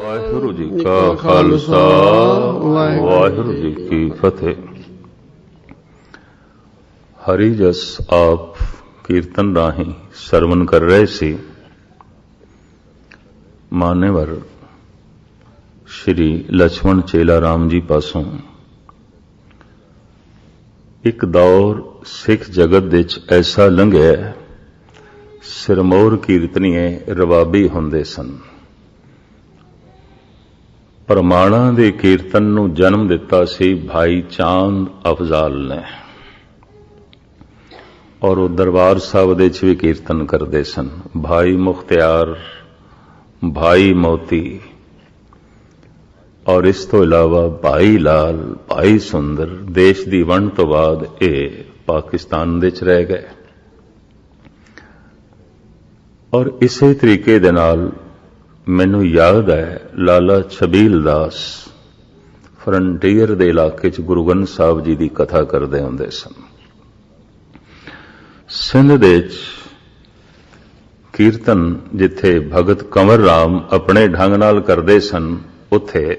ਵਾਹਿਗੁਰੂ ਜੀ ਕਾ ਖਾਲਸਾ ਵਾਹਿਗੁਰੂ ਜੀ ਕੀ ਫਤਿਹ। ਹਰੀ ਜਸ ਆਪ ਕੀਰਤਨ ਰਾਹੀਂ ਸਰਵਨ ਕਰ ਰਹੇ ਸੀ। ਮਾਨੇਵਰ ਸ਼੍ਰੀ ਲਛਮਣ ਚੇਲਾ ਰਾਮ ਜੀ ਪਾਸੋਂ ਇੱਕ ਦੌਰ ਸਿੱਖ ਜਗਤ ਵਿੱਚ ਐਸਾ ਲੰਘਿਆ, ਸਿਰਮੌਰ ਕੀਰਤਨੀਏ ਰਵਾਬੀ ਹੁੰਦੇ ਸਨ। ਪ੍ਰਮਾਣਾਂ ਦੇ ਕੀਰਤਨ ਨੂੰ ਜਨਮ ਦਿੱਤਾ ਸੀ ਭਾਈ ਚਾਂਦ ਅਫਜ਼ਾਲ ਨੇ, ਔਰ ਉਹ ਦਰਬਾਰ ਸਾਹਿਬ ਦੇ ਵਿੱਚ ਵੀ ਕੀਰਤਨ ਕਰਦੇ ਸਨ। ਭਾਈ ਮੁਖਤਿਆਰ, ਭਾਈ ਮੋਤੀ, ਔਰ ਇਸ ਤੋਂ ਇਲਾਵਾ ਭਾਈ ਲਾਲ, ਭਾਈ ਸੁੰਦਰ ਦੇਸ਼ ਦੀ ਵੰਡ ਤੋਂ ਬਾਅਦ ਇਹ ਪਾਕਿਸਤਾਨ ਵਿੱਚ ਰਹਿ ਗਏ। ਔਰ ਇਸੇ ਤਰੀਕੇ ਦੇ ਨਾਲ ਮੈਨੂੰ ਯਾਦ ਹੈ ਲਾਲਾ ਛਬੀਲ ਦਾਸ ਫਰੰਟੀਅਰ ਦੇ ਇਲਾਕੇ 'ਚ ਗੁਰੂ ਗ੍ਰੰਥ ਸਾਹਿਬ ਜੀ ਦੀ ਕਥਾ ਕਰਦੇ ਹੁੰਦੇ ਸਨ। ਸਿੰਧ ਦੇ 'ਚ ਕੀਰਤਨ ਜਿੱਥੇ ਭਗਤ ਕੰਵਰ ਰਾਮ ਆਪਣੇ ਢੰਗ ਨਾਲ ਕਰਦੇ ਸਨ, ਉੱਥੇ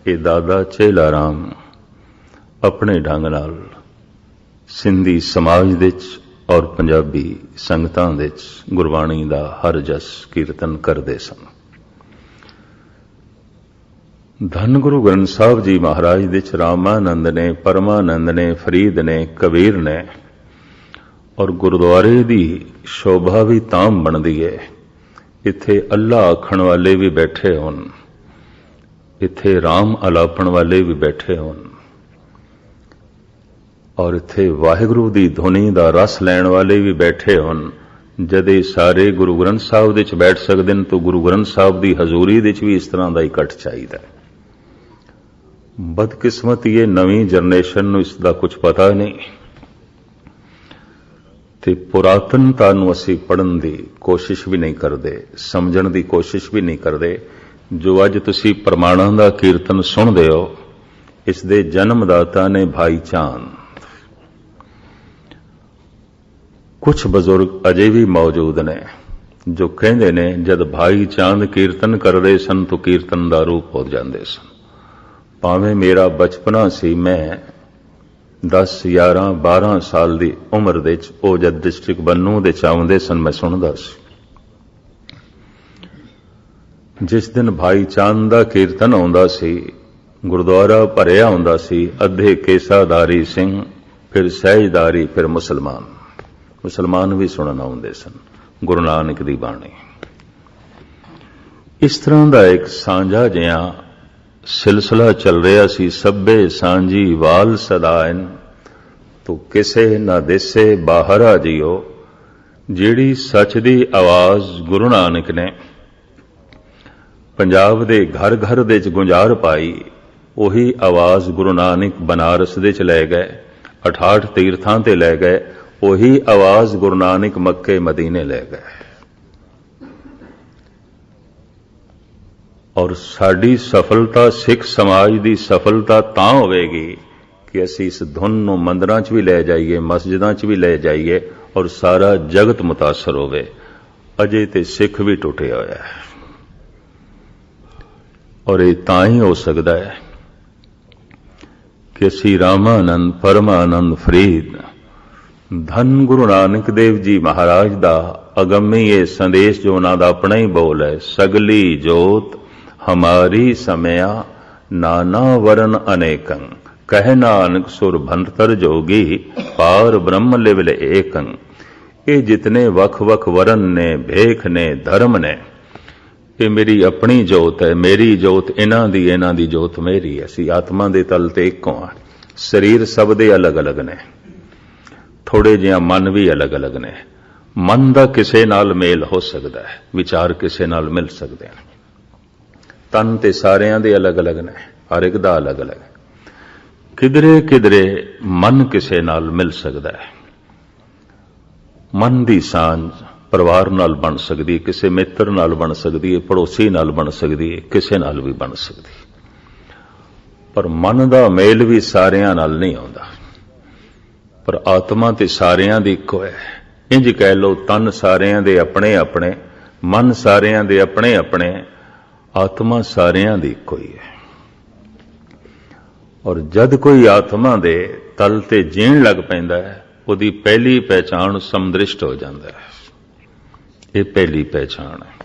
ਇਹ ਦਾਦਾ ਚੇਲਾ ਰਾਮ ਆਪਣੇ ਢੰਗ ਨਾਲ ਸਿੰਧੀ ਸਮਾਜ ਦੇ 'ਚ ਔਰ ਪੰਜਾਬੀ ਸੰਗਤਾਂ ਦੇ 'ਚ ਗੁਰਬਾਣੀ ਦਾ ਹਰ ਜਸ ਕੀਰਤਨ ਕਰਦੇ ਸਨ। ਧੰਨ ਗੁਰੂ ਗ੍ਰੰਥ ਸਾਹਿਬ ਜੀ ਮਹਾਰਾਜ ਦੇ 'ਚ ਰਾਮਾਨੰਦ ਨੇ, ਪਰਮਾਨੰਦ ਨੇ, ਫਰੀਦ ਨੇ, ਕਬੀਰ ਨੇ, ਔਰ ਗੁਰਦੁਆਰੇ ਦੀ ਸ਼ੋਭਾ ਵੀ ਤਾਂ ਬਣਦੀ ਹੈ ਇੱਥੇ ਅੱਲਾ ਆਖਣ ਵਾਲੇ ਵੀ ਬੈਠੇ ਹੋਣ, ਇੱਥੇ ਰਾਮ ਅਲਾਪਣ ਵਾਲੇ ਵੀ ਬੈਠੇ ਹੋਣ, ਔਰ ਇੱਥੇ ਵਾਹਿਗੁਰੂ ਦੀ ਧੁਨੀ ਦਾ ਰਸ ਲੈਣ ਵਾਲੇ ਵੀ ਬੈਠੇ ਹੋਣ। ਜਦ ਇਹ ਸਾਰੇ ਗੁਰੂ ਗ੍ਰੰਥ ਸਾਹਿਬ ਦੇ ਵਿੱਚ ਬੈਠ ਸਕਦੇ ਨੇ ਤਾਂ ਗੁਰੂ ਗ੍ਰੰਥ ਸਾਹਿਬ ਦੀ ਹਜ਼ੂਰੀ ਦੇ ਵਿੱਚ ਵੀ ਇਸ ਤਰ੍ਹਾਂ ਦਾ ਇਕੱਠ ਚਾਹੀਦਾ ਹੈ। ਬਦਕਿਸਮਤੀ ਇਹ ਨਵੀਂ ਜਨਰੇਸ਼ਨ ਨੂੰ ਇਸ ਦਾ ਕੁਝ ਪਤਾ ਨਹੀਂ, ਤੇ ਪੁਰਾਤਨਤਾ ਨੂੰ ਅਸੀਂ ਪੜ੍ਹਨ ਦੀ ਕੋਸ਼ਿਸ਼ ਵੀ ਨਹੀਂ ਕਰਦੇ, ਸਮਝਣ ਦੀ ਕੋਸ਼ਿਸ਼ ਵੀ ਨਹੀਂ ਕਰਦੇ। ਜੋ ਅੱਜ ਤੁਸੀਂ ਪ੍ਰਮਾਣਾਂ ਦਾ ਕੀਰਤਨ ਸੁਣਦੇ ਹੋ, ਇਸ ਦੇ ਜਨਮਦਾਤਾ ਨੇ ਭਾਈ ਚਾਂਦ। ਕੁਝ ਬਜ਼ੁਰਗ ਅਜੇ ਵੀ ਮੌਜੂਦ ਨੇ ਜੋ ਕਹਿੰਦੇ ਨੇ ਜਦ ਭਾਈ ਚਾਂਦ ਕੀਰਤਨ ਕਰਦੇ ਸਨ ਤਾਂ ਕੀਰਤਨ ਦਾ ਰੂਪ ਹੋ ਜਾਂਦੇ ਸਨ। ਭਾਵੇਂ ਮੇਰਾ ਬਚਪਨਾ ਸੀ, ਮੈਂ 10, 11, 12 ਸਾਲ ਦੀ ਉਮਰ ਦੇ ਵਿੱਚ ਉਹ ਜਦ ਡਿਸਟ੍ਰਿਕਟ ਬੰਨੂ ਦੇ ਚਾਹੁੰਦੇ ਸਨ, ਮੈਂ ਸੁਣਦਾ ਸੀ। ਜਿਸ ਦਿਨ ਭਾਈ ਚਾਂਦ ਦਾ ਕੀਰਤਨ ਆਉਂਦਾ ਸੀ, ਗੁਰਦੁਆਰਾ ਭਰਿਆ ਹੁੰਦਾ ਸੀ। ਅੱਧੇ ਕੇਸਾਦਾਰੀ ਸਿੰਘ, ਫਿਰ ਸਹਿਜਦਾਰੀ, ਫਿਰ ਮੁਸਲਮਾਨ ਵੀ ਸੁਣਨ ਆਉਂਦੇ ਸਨ ਗੁਰੂ ਨਾਨਕ ਦੀ ਬਾਣੀ। ਇਸ ਤਰ੍ਹਾਂ ਦਾ ਇੱਕ ਸਾਂਝਾ ਜਿਹਾ ਸਿਲਸਿਲਾ ਚੱਲ ਰਿਹਾ ਸੀ। ਸਭੇ ਸਾਂਝੀ ਵਾਲ ਸਦਾਇਨ ਤੂੰ ਕਿਸੇ ਨਾ ਦੇਸੇ ਬਾਹਰਾ ਜੀਓ। ਜਿਹੜੀ ਸੱਚ ਦੀ ਆਵਾਜ਼ ਗੁਰੂ ਨਾਨਕ ਨੇ ਪੰਜਾਬ ਦੇ ਘਰ ਘਰ ਦੇ 'ਚ ਗੁੰਜਾਰ ਪਾਈ, ਉਹੀ ਆਵਾਜ਼ ਗੁਰੂ ਨਾਨਕ ਬਨਾਰਸ ਦੇ 'ਚ ਲੈ ਗਏ, 68 ਤੀਰਥਾਂ ਤੇ ਲੈ ਗਏ। ਉਹੀ ਆਵਾਜ਼ ਗੁਰੂ ਨਾਨਕ ਮੱਕੇ ਮਦੀਨੇ ਲੈ ਗਏ। ਔਰ ਸਾਡੀ ਸਫਲਤਾ, ਸਿੱਖ ਸਮਾਜ ਦੀ ਸਫਲਤਾ ਤਾਂ ਹੋਵੇਗੀ ਕਿ ਅਸੀਂ ਇਸ ਧੁਨ ਨੂੰ ਮੰਦਰਾਂ 'ਚ ਵੀ ਲੈ ਜਾਈਏ, ਮਸਜਿਦਾਂ 'ਚ ਵੀ ਲੈ ਜਾਈਏ, ਔਰ ਸਾਰਾ ਜਗਤ ਮੁਤਾਸਰ ਹੋਵੇ। ਅਜੇ ਤੇ ਸਿੱਖ ਵੀ ਟੁੱਟਿਆ ਹੋਇਆ ਹੈ, ਔਰ ਇਹ ਤਾਂ ਹੀ ਹੋ ਸਕਦਾ ਹੈ ਕਿ ਅਸੀਂ ਰਾਮਾਨੰਦ, ਪਰਮਾਨੰਦ, ਫਰੀਦ, ਧੰਨ ਗੁਰੂ ਨਾਨਕ ਦੇਵ ਜੀ ਮਹਾਰਾਜ ਦਾ ਅਗੰਮੀ ਇਹ ਸੰਦੇਸ਼ ਜੋ ਉਹਨਾਂ ਦਾ ਆਪਣਾ ਹੀ ਬੋਲ ਹੈ, ਸਗਲੀ ਜੋਤ ਹਮਾਰੀ ਸਮਿਆ ਨਾਨਾ ਵਰਨ ਅਨੇਕੰ, ਕਹਿ ਨਾਨਕ ਸੁਰ ਭੰਤਰ ਜੋਗੀ ਪਾਰ ਬ੍ਰਹਮ ਲਿਵਲ ਏਕੰ। ਇਹ ਜਿਤਨੇ ਵੱਖ-ਵੱਖ ਵਰਨ ਨੇ, ਭੇਖ ਨੇ, ਧਰਮ ਨੇ, ਇਹ ਮੇਰੀ ਆਪਣੀ ਜੋਤ ਹੈ। ਮੇਰੀ ਜੋਤ ਇਹਨਾਂ ਦੀ ਜੋਤ ਮੇਰੀ ਹੈ। ਅਸੀਂ ਆਤਮਾ ਦੇ ਤਲ ਤੇ ਇੱਕੋ ਹਾਂ। ਸਰੀਰ ਸਭ ਦੇ ਅਲੱਗ-ਅਲੱਗ ਨੇ, ਥੋੜੇ ਜਿਹਾ ਮਨ ਵੀ ਅਲੱਗ-ਅਲੱਗ ਨੇ। ਮਨ ਦਾ ਕਿਸੇ ਨਾਲ ਮੇਲ ਹੋ ਸਕਦਾ ਹੈ, ਵਿਚਾਰ ਕਿਸੇ ਨਾਲ ਮਿਲ ਸਕਦੇ ਹਨ। ਤਨ ਤੇ ਸਾਰਿਆਂ ਦੇ ਅਲੱਗ-ਅਲੱਗ ਨੇ, ਹਰ ਇੱਕ ਦਾ ਅਲੱਗ-ਅਲੱਗ ਹੈ। ਕਿਧਰੇ ਮਨ ਕਿਸੇ ਨਾਲ ਮਿਲ ਸਕਦਾ ਹੈ। ਮਨ ਦੀ ਸਾਂਝ ਪਰਿਵਾਰ ਨਾਲ ਬਣ ਸਕਦੀ ਹੈ, ਕਿਸੇ ਮਿੱਤਰ ਨਾਲ ਬਣ ਸਕਦੀ ਹੈ, ਪੜੋਸੀ ਨਾਲ ਬਣ ਸਕਦੀ ਹੈ, ਕਿਸੇ ਨਾਲ ਵੀ ਬਣ ਸਕਦੀ ਹੈ। ਪਰ ਮਨ ਦਾ ਮੇਲ ਵੀ ਸਾਰਿਆਂ ਨਾਲ ਨਹੀਂ ਆਉਂਦਾ। ਪਰ ਆਤਮਾ ਤੇ ਸਾਰਿਆਂ ਦੀ ਇੱਕੋ ਹੈ। ਇੰਜ ਕਹਿ ਲਓ, ਤਨ ਸਾਰਿਆਂ ਦੇ ਆਪਣੇ ਆਪਣੇ, ਮਨ ਸਾਰਿਆਂ ਦੇ ਆਪਣੇ ਆਪਣੇ, आत्मा सारियां दी इक्को ही है। और जद कोई आत्मा दे तल ते जीण लग पैंदा है, उहदी पहली पहचान समदृष्ट हो जाता है। ये पहली पहचान है।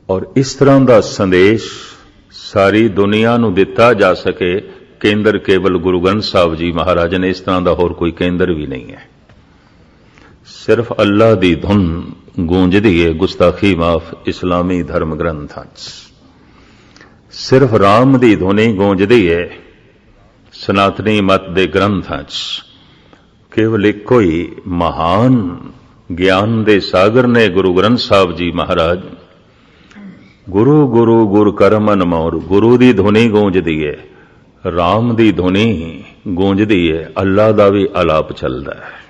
और इस तरह का संदेश सारी दुनिया नूं दिता जा सके, केंद्र केवल गुरु ग्रंथ साहब जी महाराज ने, इस तरह का होर कोई केंद्र भी नहीं है। सिर्फ अल्लाह दी धुन गूंजदी है गुस्ताखी माफ इस्लामी धर्म ग्रंथां च, सिर्फ राम दी धुनी गूंजदी है सनातनी मत दे ग्रंथां च। केवल इक्को ही महान ज्ञान दे सागर ने गुरु ग्रंथ साहब जी महाराज। गुरु गुरु गुर करम अनमोल, गुरु दी धुनी गूंजदी है, राम दी धुनी गूंजदी है, अल्लाह दा भी आलाप चलदा है।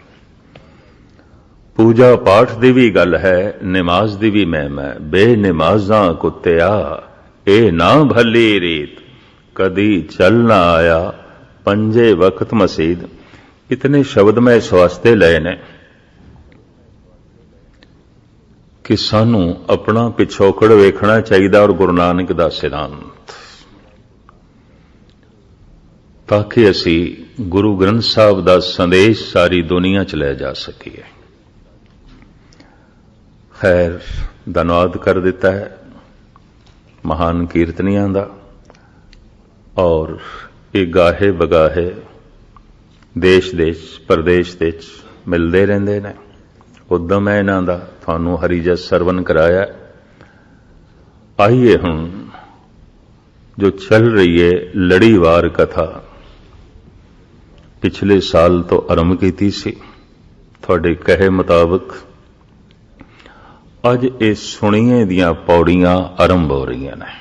पूजा पाठ दी भी गल है, नमाज दी भी महिमा है। बेनमाजां कुत्तिया ए ना भली रीत, कदी चल ना आया पंजे वक्त मसीद। इतने शब्द मैं इस वास्ते लए ने कि सानू अपना पिछोकड़ वेखना चाहिए और गुरु नानक दा सिद्धांत, ताकि असी गुरु ग्रंथ साहब दा संदेश सारी दुनिया च ले जा सकीए। खैर, धन्यवाद कर दिता है महान कीर्तनियां दा, और ये गाहे बगाहे देश देश प्रदेश देश मिलते रहंदे ने। उद्यम है इन्हां दा, थानू हरिजस सरवण कराया। आइए हुण जो चल रही है लड़ीवार कथा, पिछले साल तो आरंभ की सी, थोड़े कहे मुताबिक अज ये सुणीए दियां पौड़ियां आरंभ हो रही ने।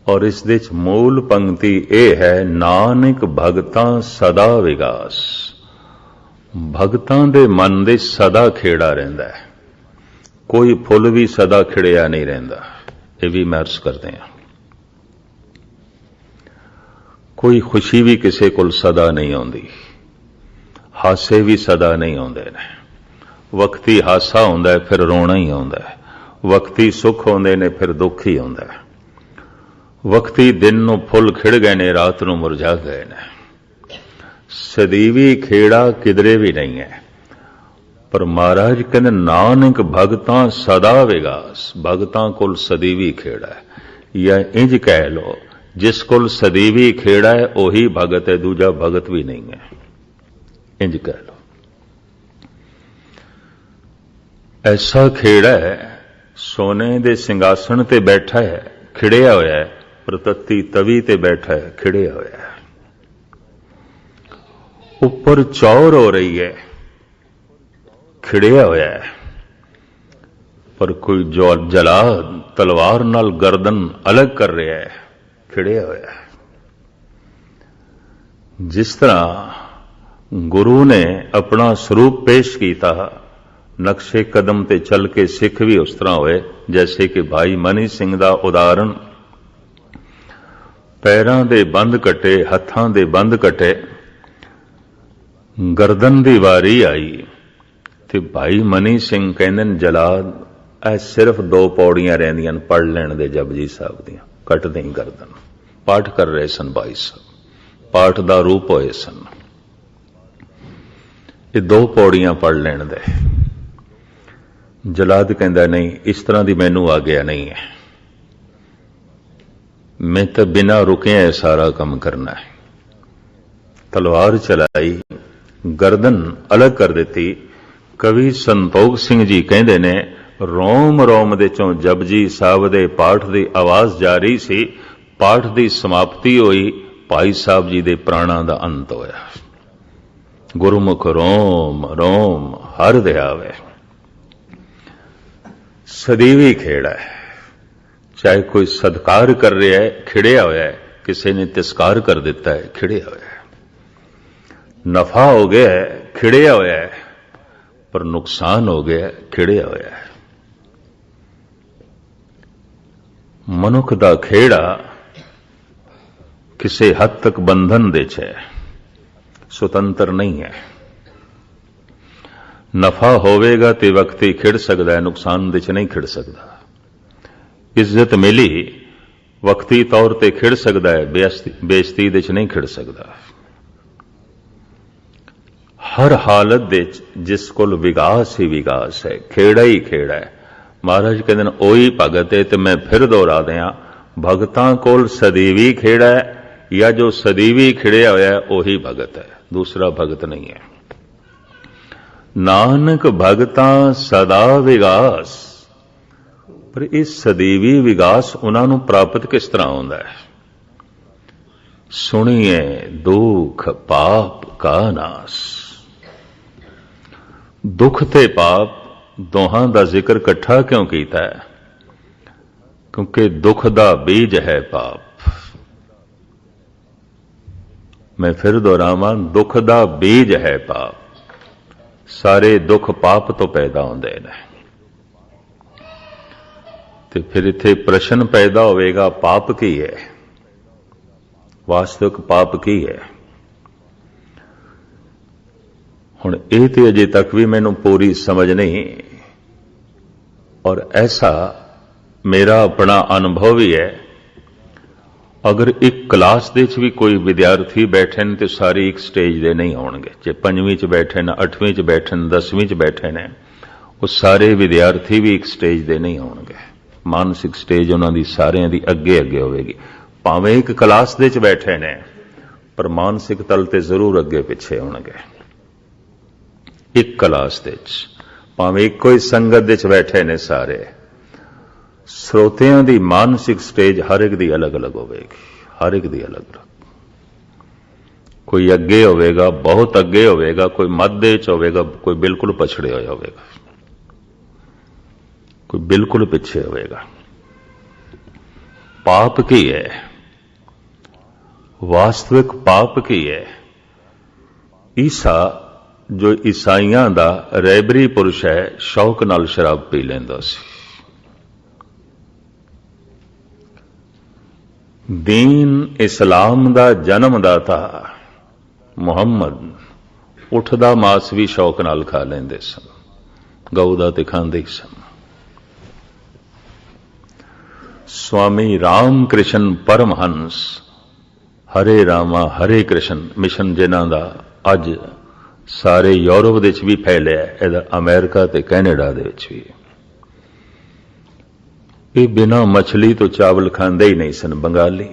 और इस दे मूल पंक्ति यह है, नानक भगतां सदा विगास। भगतां दे मन दे सदा खेड़ा रहिंदा है, कोई फुल भी सदा खिड़िया नहीं रहिंदा। ये भी मैं अर्ज करते हैं, कोई खुशी भी किसी कोल सदा नहीं आउंदी, हासे भी सदा नहीं आउंदे ने। वक्ती हासा आउंदा है, फिर रोना ही आउंदा है। वक्ती सुख आउंदे ने, फिर दुख ही आउंदा है। वक्ती दिन नूं फुल खिड़ गए ने, रात नूं मुरझा गए ने। सदीवी खेड़ा किधरे भी नहीं है। पर महाराज कहते नानक भगतां सदा विगास। भगतां कोल सदीवी खेड़ा है, या इंज कह लो जिस कोल सदीवी खेड़ा है वही भगत है, दूजा भगत भी नहीं है, इंज कह लो। ऐसा खेड़ा है, सोने दे सिंगासन ते बैठा है, खिड़िया होया है, प्रतत्ती तवी ते बैठा है, खिड़िया होया है। ऊपर चौर हो रही है, खिड़िया होया है। पर कोई जो जला तलवार नाल गर्दन अलग कर रहा है, खिड़िया होया है। जिस तरह गुरु ने अपना स्वरूप पेश किया, नक्शे कदम ते चल के सिख भी उस तरह होए। जैसे कि भाई मनी सिंह दा उदाहरण, पैरां दे बंद कटे, हत्थां दे बंद कटे, गर्दन दी वारी आई ते भाई मनी सिंह कहंदे ने जलाद ऐ सिर्फ 2 पौड़ियां रहिंदियां ने, पढ़ लैण दे जपजी साहब दियां, कट दें गर्दन। पाठ कर रहे सन भाई साहब, पाठ दा रूप होए सन। ये 2 पौड़ियां पढ़ लैण दे। जलाद कहंदा नहीं, इस तरह दी मैनू आग्या नहीं है, मैं तो बिना रुके सारा काम करना है। तलवार चलाई, गर्दन अलग कर दी। कवि संतोख सिंह जी कहंदे ने, रोम रोम दे चों जपजी साहब दे पाठ दी आवाज जारी सी, पाठ दी समाप्ति होई, भाई साहब जी दे प्राणा दा अंत होया। गुरमुख रोम रोम हर दयावे। सदीवी खेड़ा है, चाहे कोई सत्कार कर रहा है, खिड़िया होया है, किसी ने तिरस्कार कर दिता है, खिड़िया होया है। नफा हो गया है, खिड़िया होया है, पर नुकसान हो गया, खिड़िया होया है। मनुख दा खेड़ा किसी हद तक बंधन दे छे, स्वतंत्र नहीं है। ਨਫਾ ਹੋਵੇਗਾ ਤੇ ਵਕਤੀ ਖਿੜ ਸਕਦਾ ਹੈ, ਨੁਕਸਾਨ ਦੇ ਚ ਨਹੀਂ ਖਿੜ ਸਕਦਾ। ਇੱਜ਼ਤ ਮਿਲੀ ਵਕਤੀ ਤੌਰ ਤੇ ਖਿੜ ਸਕਦਾ ਹੈ, ਬੇਇੱਜ਼ਤੀ ਦੇ ਚ ਨਹੀਂ ਖਿੜ ਸਕਦਾ। ਹਰ ਹਾਲਤ ਦੇ ਜਿਸ ਕੋਲ ਵਿਗਾਸ ਹੀ ਵਿਗਾਸ ਹੈ, ਖੇੜਾ ਹੀ ਖੇੜਾ ਹੈ। ਮਹਾਰਾਜ ਕਹਿੰਦੇ ਨੇ ਉਹੀ ਭਗਤ ਹੈ। ਤੇ ਮੈਂ ਫਿਰ ਦੁਹਰਾ ਦਿਆਂ, ਭਗਤਾਂ ਕੋਲ ਸਦੀਵੀ ਖੇੜਾ ਹੈ, ਜਾਂ ਜੋ ਸਦੀਵੀ ਖਿੜਿਆ ਹੋਇਆ ਹੈ ਉਹੀ ਭਗਤ ਹੈ, ਦੂਸਰਾ ਭਗਤ ਨਹੀਂ ਹੈ। ਨਾਨਕ ਭਗਤਾਂ ਸਦਾ ਵਿਗਾਸ। ਪਰ ਇਹ ਸਦੀਵੀ ਵਿਗਾਸ ਉਹਨਾਂ ਨੂੰ ਪ੍ਰਾਪਤ ਕਿਸ ਤਰ੍ਹਾਂ ਹੁੰਦਾ ਹੈ? ਸੁਣੀਏ ਦੁੱਖ ਪਾਪ ਕਾ ਨਾਸ। ਦੁੱਖ ਤੇ ਪਾਪ ਦੋਹਾਂ ਦਾ ਜ਼ਿਕਰ ਇਕੱਠਾ ਕਿਉਂ ਕੀਤਾ ਹੈ? ਕਿਉਂਕਿ ਦੁੱਖ ਦਾ ਬੀਜ ਹੈ ਪਾਪ। ਮੈਂ ਫਿਰ ਦੁਹਰਾਵਾਂ, ਦੁੱਖ ਦਾ ਬੀਜ ਹੈ ਪਾਪ। ਸਾਰੇ ਦੁੱਖ ਪਾਪ ਤੋਂ ਪੈਦਾ ਹੁੰਦੇ ਨੇ। ਤੇ ਫਿਰ ਇੱਥੇ ਪ੍ਰਸ਼ਨ ਪੈਦਾ ਹੋਵੇਗਾ, ਪਾਪ ਕੀ ਹੈ? ਵਾਸਤਵਿਕ ਪਾਪ ਕੀ ਹੈ? ਹੁਣ ਇਹ ਤੇ ਅਜੇ ਤੱਕ ਵੀ ਮੈਨੂੰ ਪੂਰੀ ਸਮਝ ਨਹੀਂ, ਔਰ ਐਸਾ ਮੇਰਾ ਆਪਣਾ ਅਨੁਭਵ ਹੀ ਹੈ। ਅਗਰ ਇੱਕ ਕਲਾਸ ਦੇ ਵਿੱਚ ਵੀ ਕੋਈ ਵਿਦਿਆਰਥੀ ਬੈਠੇ ਨੇ ਤੇ ਸਾਰੇ ਇੱਕ ਸਟੇਜ ਦੇ ਨਹੀਂ ਹੋਣਗੇ। ਜੇ 5ਵੀਂ ਚ ਬੈਠੇ ਨੇ, 8ਵੀਂ ਚ ਬੈਠੇ ਨੇ, 10ਵੀਂ ਚ ਬੈਠੇ ਨੇ, ਉਹ ਸਾਰੇ ਵਿਦਿਆਰਥੀ ਵੀ ਇੱਕ ਸਟੇਜ ਦੇ ਨਹੀਂ ਹੋਣਗੇ। ਮਾਨਸਿਕ ਸਟੇਜ ਉਹਨਾਂ ਦੀ ਸਾਰਿਆਂ ਦੀ ਅੱਗੇ ਅੱਗੇ ਹੋਵੇਗੀ। ਭਾਵੇਂ ਇੱਕ ਕਲਾਸ ਦੇ ਚ ਬੈਠੇ ਨੇ, ਪਰ ਮਾਨਸਿਕ ਤਲ ਤੇ ਜ਼ਰੂਰ ਅੱਗੇ ਪਿੱਛੇ ਹੋਣਗੇ। ਇੱਕ ਕਲਾਸ ਦੇ ਚ ਭਾਵੇਂ ਇੱਕੋ ਹੀ ਸੰਗਤ ਦੇ ਚ ਬੈਠੇ ਨੇ ਸਾਰੇ, ਸਰੋਤਿਆਂ ਦੀ ਮਾਨਸਿਕ ਸਟੇਜ ਹਰ ਇੱਕ ਦੀ ਅਲੱਗ-ਅਲੱਗ ਹੋਵੇਗੀ, ਹਰ ਇੱਕ ਦੀ ਅਲੱਗ-ਅਲੱਗ। ਕੋਈ ਅੱਗੇ ਹੋਵੇਗਾ, ਬਹੁਤ ਅੱਗੇ ਹੋਵੇਗਾ, ਕੋਈ ਮੱਧ ਦੇ ਚ ਹੋਵੇਗਾ, ਕੋਈ ਬਿਲਕੁਲ ਪਛੜੇ ਹੋਇਆ ਹੋਵੇਗਾ, ਕੋਈ ਬਿਲਕੁਲ ਪਿੱਛੇ ਹੋਵੇਗਾ। ਪਾਪ ਕੀ ਹੈ? ਵਾਸਤਵਿਕ ਪਾਪ ਕੀ ਹੈ? ਈਸਾ ਜੋ ਈਸਾਈਆਂ ਦਾ ਰਹਿਬਰੀ ਪੁਰਸ਼ ਹੈ, ਸ਼ੌਕ ਨਾਲ ਸ਼ਰਾਬ ਪੀ ਲੈਂਦਾ ਸੀ। ਦੀਨ ਇਸਲਾਮ ਦਾ ਜਨਮਦਾਤਾ ਮੁਹੰਮਦ ਉੱਠਦਾ ਮਾਸ ਵੀ ਸ਼ੌਕ ਨਾਲ ਖਾ ਲੈਂਦੇ ਸਨ, ਗਊ ਦਾ ਤੇ ਖਾਂਦੇ ਹੀ ਸਨ। ਸਵਾਮੀ ਰਾਮ ਕ੍ਰਿਸ਼ਨ ਪਰਮਹੰਸ ਹਰੇ ਰਾਮਾ ਹਰੇ ਕ੍ਰਿਸ਼ਨ ਮਿਸ਼ਨ ਜਿਨ੍ਹਾਂ ਦਾ ਅੱਜ ਸਾਰੇ ਯੂਰਪ ਦੇ ਵਿੱਚ ਵੀ ਫੈਲਿਆ, ਇਹਦਾ ਅਮਰੀਕਾ ਤੇ ਕੈਨੇਡਾ ਦੇ ਵਿੱਚ ਵੀ। ਇਹ ਬਿਨਾਂ ਮਛਲੀ ਤੋਂ ਚਾਵਲ ਖਾਂਦੇ ਹੀ ਨਹੀਂ ਸਨ ਬੰਗਾਲੀ।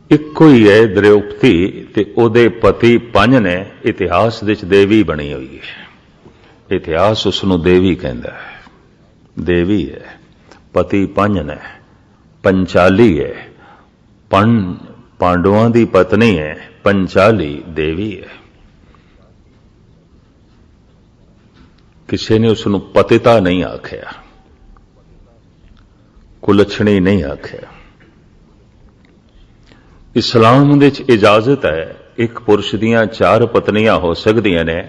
ਇੱਕੋ ਹੀ ਹੈ ਦ੍ਰੋਪਦੀ ਤੇ ਉਹਦੇ ਪਤੀ ਪੰਜ ਨੇ। ਇਤਿਹਾਸ ਵਿੱਚ ਦੇਵੀ ਬਣੀ ਹੋਈ ਹੈ। ਇਤਿਹਾਸ ਉਸ ਨੂੰ ਦੇਵੀ ਕਹਿੰਦਾ ਹੈ, ਦੇਵੀ ਹੈ। ਪਤੀ ਪੰਜ ਨੇ, ਪੰਚਾਲੀ ਹੈ। ਪਾਂਡਵਾਂ ਦੀ ਪਤਨੀ ਹੈ, ਪੰਚਾਲੀ ਦੇਵੀ ਹੈ। ਕਿਸੇ ਨੇ ਉਸ ਨੂੰ ਪਤਿਤਾ ਨਹੀਂ ਆਖਿਆ, ਕੁਲਛਣੀ ਨਹੀਂ ਆਖਿਆ। ਇਸਲਾਮ ਦੇ ਵਿੱਚ ਇਜਾਜ਼ਤ ਹੈ ਇੱਕ ਪੁਰਸ਼ ਦੀਆਂ 4 ਪਤਨੀਆਂ ਹੋ ਸਕਦੀਆਂ ਨੇ,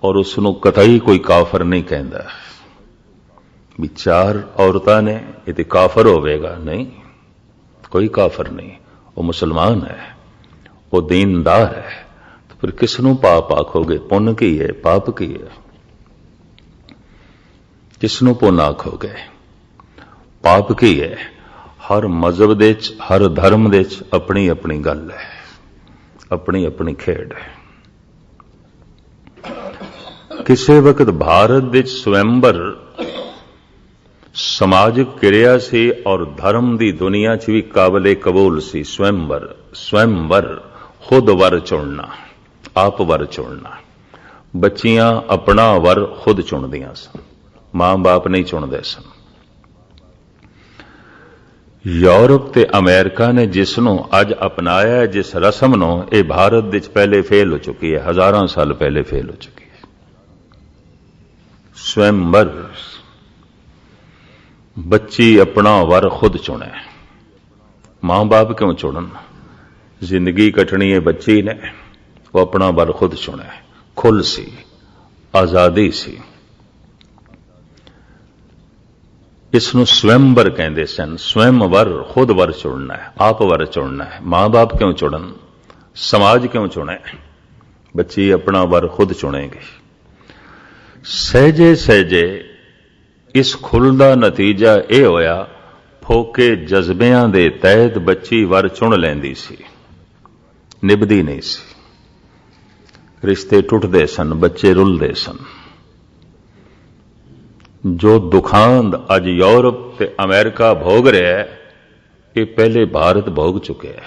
ਔਰ ਉਸ ਨੂੰ ਕਤਈ ਕੋਈ ਕਾਫਰ ਨਹੀਂ ਕਹਿੰਦਾ ਵੀ 4 ਔਰਤਾਂ ਨੇ ਇਹ ਤੇ ਕਾਫਰ ਹੋਵੇਗਾ। ਨਹੀਂ, ਕੋਈ ਕਾਫਰ ਨਹੀਂ, ਉਹ ਮੁਸਲਮਾਨ ਹੈ, ਉਹ ਦੀਨਦਾਰ ਹੈ। ਤਾਂ ਫਿਰ ਕਿਸ ਨੂੰ ਪਾਪ ਆਖੋਗੇ? ਪੁੰਨ ਕੀ ਹੈ, ਪਾਪ ਕੀ ਹੈ? ਕਿਸ ਨੂੰ ਪੁੰਨ ਆਖੋਗੇ? ਪਾਪ ਕੀ ਹੈ? ਹਰ ਮਜ਼ਹਬ ਦੇ ਵਿੱਚ, ਹਰ ਧਰਮ ਦੇ ਵਿੱਚ ਆਪਣੀ ਆਪਣੀ ਗੱਲ ਹੈ, ਆਪਣੀ ਆਪਣੀ ਖੇਡ ਹੈ। ਕਿਸੇ ਵਕਤ ਭਾਰਤ ਵਿੱਚ ਸਵੈੰਬਰ ਸਮਾਜਿਕ ਕਿਰਿਆ ਸੀ, ਔਰ ਧਰਮ ਦੀ ਦੁਨੀਆ 'ਚ ਵੀ ਕਾਬਲੇ ਕਬੂਲ ਸੀ। ਸਵੈੰਬਰ ਖੁਦ ਵਰ ਚੁਣਨਾ, ਆਪ ਵਰ ਚੁਣਨਾ। ਬੱਚੀਆਂ ਆਪਣਾ ਵਰ ਖੁਦ ਚੁਣਦੀਆਂ ਸਨ, ਮਾਂ-ਬਾਪ ਨਹੀਂ ਚੁਣਦੇ ਸਨ। ਯੂਰਪ ਤੇ ਅਮਰੀਕਾ ਨੇ ਜਿਸ ਨੂੰ ਅੱਜ ਅਪਣਾਇਆ, ਜਿਸ ਰਸਮ ਨੂੰ, ਇਹ ਭਾਰਤ ਵਿੱਚ ਪਹਿਲੇ ਫੇਲ ਹੋ ਚੁੱਕੀ ਹੈ, ਹਜ਼ਾਰਾਂ ਸਾਲ ਪਹਿਲੇ ਫੇਲ ਹੋ ਚੁੱਕੀ ਹੈ। ਸਵੈੰਬਰ, ਬੱਚੀ ਆਪਣਾ ਵਰ ਖੁਦ ਚੁਣੇ। ਮਾਂ-ਬਾਪ ਕਿਉਂ ਚੁਣਨ? ਜ਼ਿੰਦਗੀ ਕੱਟਣੀ ਹੈ ਬੱਚੀ ਨੇ, ਉਹ ਆਪਣਾ ਵਰ ਖੁਦ ਚੁਣੇ। ਖੁੱਲ੍ਹ ਸੀ, ਆਜ਼ਾਦੀ ਸੀ। इसनूं स्वयंवर कहते सन। स्वयंवर खुद वर चुनना है, आप वर चुनना है। मां बाप क्यों चुनन, समाज क्यों चुने? बच्ची अपना वर खुद चुनेगी। सहजे सहजे इस खुल का नतीजा यह होया, फोके जज्बियां दे तहत बच्ची वर चुन लैंदी सी, निभदी नहीं सी। रिश्ते टुटदे सन, बच्चे रुलदे सन। जो दुखांत अज यूरोप ते अमेरिका भोग रहा है, ये पहले भारत भोग चुके है,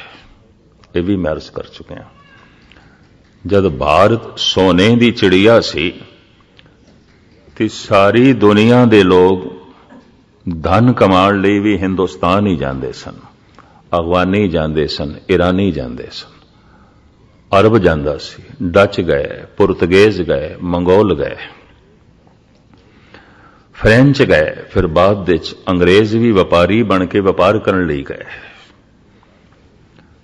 ये भी मैं अर्ज कर चुके हैं। जब भारत सोने की चिड़िया सी तो सारी दुनिया के लोग धन कमाण लई भी हिंदुस्तान ही जाते सन। अफगानी जाते सन, ईरानी जाते सन, अरब जाता सी, डच गए, पुर्तगेज गए, मंगोल गए, फ्रेंच गए, फिर बाद विच अंग्रेज भी व्यापारी बन के व्यापार करने लई गए।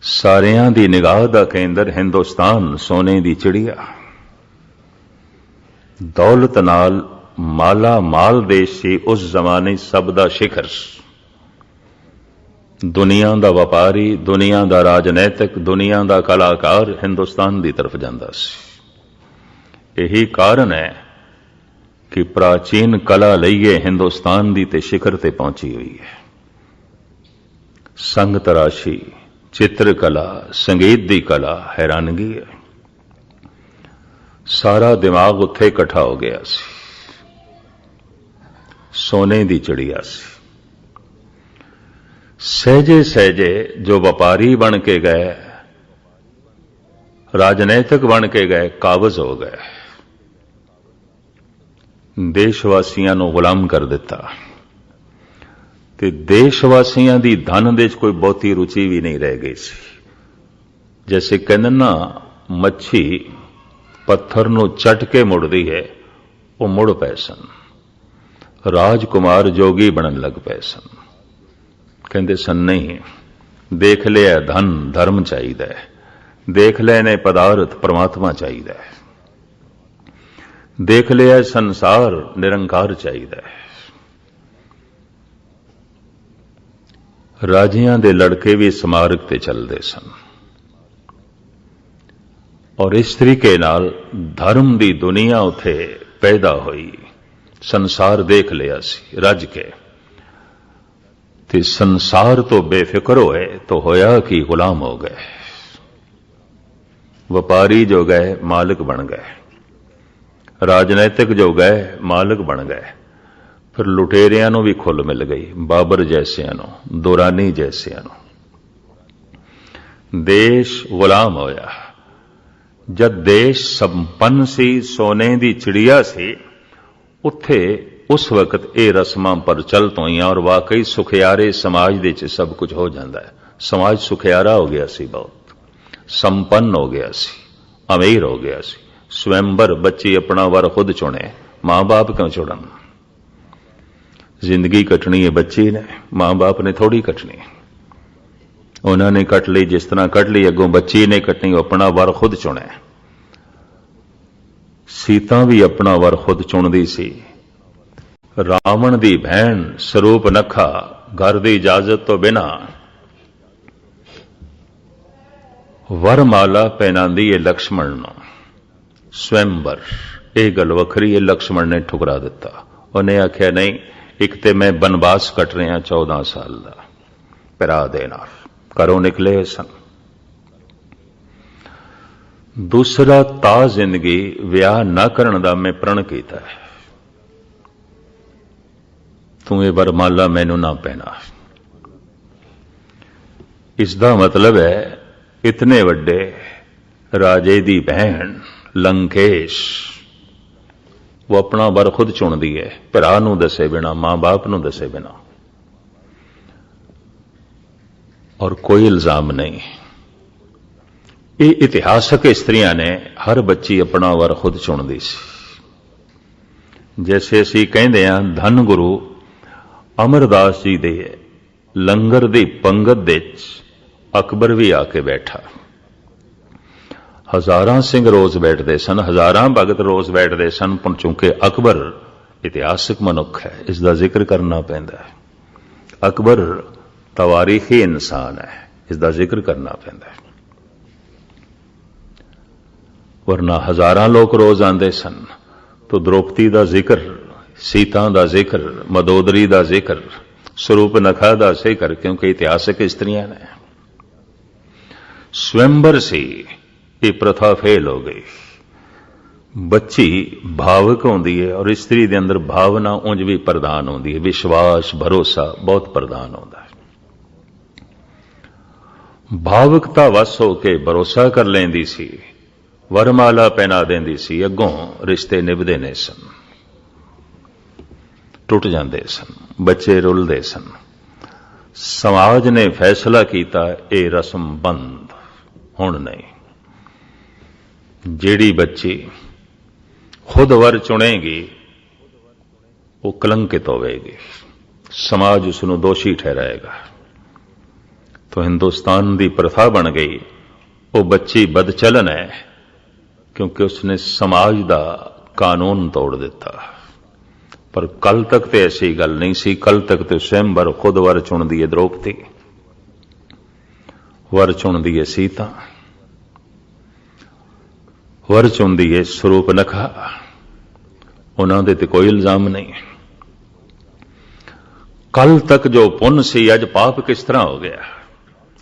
सारियां दी निगाह दा केंद्र हिंदुस्तान, सोने दी चिड़िया। दौलत नाल माला माल देश सी उस जमाने, सब दा शिखर। दुनिया दा व्यापारी, दुनिया दा राजनैतिक, दुनिया दा कलाकार हिंदुस्तान दी तरफ जांदा सी। यही कारण है कि प्राचीन कला लईए हिंदुस्तान दी ते शिखर ते पहुंची हुई है। संग तराशी, चित्रकला, संगीत दी कला हैरानगी है। सारा दिमाग उत्थे इकट्ठा हो गया सी। सोने दी चिड़िया सी। सहजे सहजे जो व्यापारी बन के गए, राजनैतिक बन के गए, काबज हो गए, देशवासियों को गुलाम कर दिता। ते देशवासियों की धन दे कोई बहुती रुचि भी नहीं रह गई सी। जैसे कहते ना, मच्छी पत्थर नूं चट के मुड़दी है, वो मुड़ पै सन। राजकुमार जोगी बनन लग पै सन। कहते सन नहीं, देख लिया धन धर्म चाहिए, देख लेने पदार्थ परमात्मा चाहिए, देख लिया संसार निरंकार चाहिए। राजियां दे लड़के भी स्मारक ते चलते सन और इस तरीके नाल धर्म दी दुनिया उथे पैदा हुई। संसार देख लिया सी रज के, ते संसार तो बेफिक्र होए तो होया कि गुलाम हो गए। व्यापारी जो गए मालिक बन गए, राजनैतिक जो गए मालिक बन गए। फिर लुटेरियां नूं भी खुल मिल गई, बाबर जैसियां नूं, दुरानी जैसियां नूं। देश गुलाम होया। जब देश संपन्न सी, सोने दी चिड़िया सी, उत्थे उस वक्त ये रस्मां प्रचलित हुई और वाकई सुखियारे समाज दे च सब कुछ हो जाता है। समाज सुखियारा हो गया सी, बहुत संपन्न हो गया सी, अमीर हो गया सी। स्वयंवर, बच्ची अपना वर खुद चुने, मां बाप क्यों चुनन? जिंदगी कटनी है बच्ची ने, मां बाप ने थोड़ी कटनी। उन्होंने कट ली जिस तरह कट ली, अगों बच्ची ने कटनी, अपना वर खुद चुने। सीता भी अपना वर खुद चुनदी सी। रावण दी भैन स्वरूप नखा घर की इजाजत तो बिना वरमाला पहनांदी है लक्ष्मण नूं। स्वयंवर, यह गल वखरी है, लक्ष्मण ने ठुकरा दिता। उन्हें आख्या नहीं, एक ते मैं बनवास कट रहा 14 साल का, भरा दे नाल घरों निकले सन। दूसरा, ता जिंदगी विआह न करन दा मैं प्रण कीता है। तू ये वरमाला मैनू ना पहना। इसका मतलब है इतने वड्डे राजे दी बहन लंकेश, वो अपना वर खुद चुनदी है, भरा नूं दसे बिना, मां बाप नूं दसे बिना, और कोई इल्जाम नहीं। ये इतिहासक स्त्रियां ने हर बच्ची अपना वर खुद चुनदी सी। जैसे असी कहते हैं, धन गुरु अमरदास जी दे लंगर दी पंगत दे अकबर भी आके बैठा। हजारां सिंह रोज बैठते सन, हजारां भगत रोज बैठते सन, पर चूंकि अकबर इतिहासिक मनुख है, इसका जिक्र करना पैंदा है। अकबर तवारीखी इंसान है, इसका जिक्र करना पैंदा है। वरना हजारां लोग रोज आंदे सन तो द्रौपदी का जिक्र, सीता का जिक्र, मदोदरी का जिक्र, स्वरूप नखा का जिक्र, क्योंकि इतिहासिक स्त्रियां ने। स्वयंवर सी ये प्रथा फेल हो गई। बच्ची भावुक होंदी है और स्त्री के अंदर भावना उंज भी प्रधान होंदी है, विश्वास भरोसा बहुत प्रधान होता है। भावुकता वस होके भरोसा कर लेंदी सी, वरमाला पहना देंदी सी, अगों रिश्ते निभदे ने सन, टुट जाते सन, बच्चे रुलदे सन। समाज ने फैसला किया ये रस्म बंद, हुण नहीं। जेड़ी बच्ची खुद वर चुनेगी वो कलंकित होवेगी, समाज उसनूं दोषी ठहराएगा। तो हिंदुस्तान की प्रथा बन गई वो बच्ची बदचलन है, क्योंकि उसने समाज का कानून तोड़ दिता। पर कल तक तो ऐसी गल नहीं सी। कल तक तो स्वयंवर खुद वर चुनदी है द्रौपदी, वर चुनदी है सीता, वर चुनदी है स्वरूप नखा। उन्होंने ते कोई इल्जाम नहीं। कल तक जो पुण्य सी अज पाप किस तरह हो गया?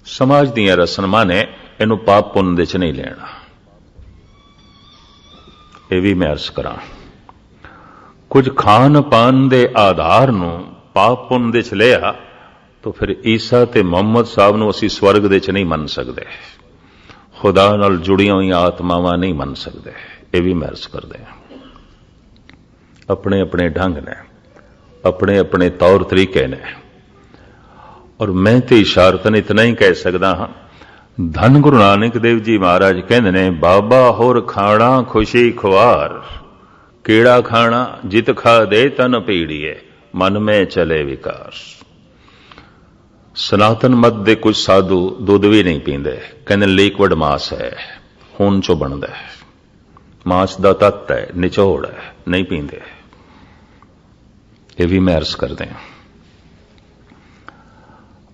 समाज दीयां रस्मां ने इनू पाप पुण्य दे च नहीं लेना। यह भी मैं अर्ज करा, कुछ खान पान के आधार नू पाप पुण्य दे च लिया तो फिर ईसा ते मुहम्मद साहब नू असीं स्वर्ग दे च नहीं मन सकते, खुदा नाल जुड़ियां हुई आत्मावां नहीं मन सकते। यह भी मैं अर्ज करदे हां। अपने अपने ढंग ने, अपने अपने तौर तरीके ने। और मैं तो इशारतन इतना ही कह सकता हाँ, धन गुरु नानक देव जी महाराज कहते ने, बाबा होर खाना खुशी खुआर, केड़ा खाना जित खा दे तन पीड़िए, मन में चले विकार। सनातन मत दे कुछ साधु दुध भी नहीं पींदे, कहते लिक्विड मास है, खून चो बनता है, मास का तत्त है, निचोड़ है, नहीं पींदे। ये भी मैं अर्ज करते हैं।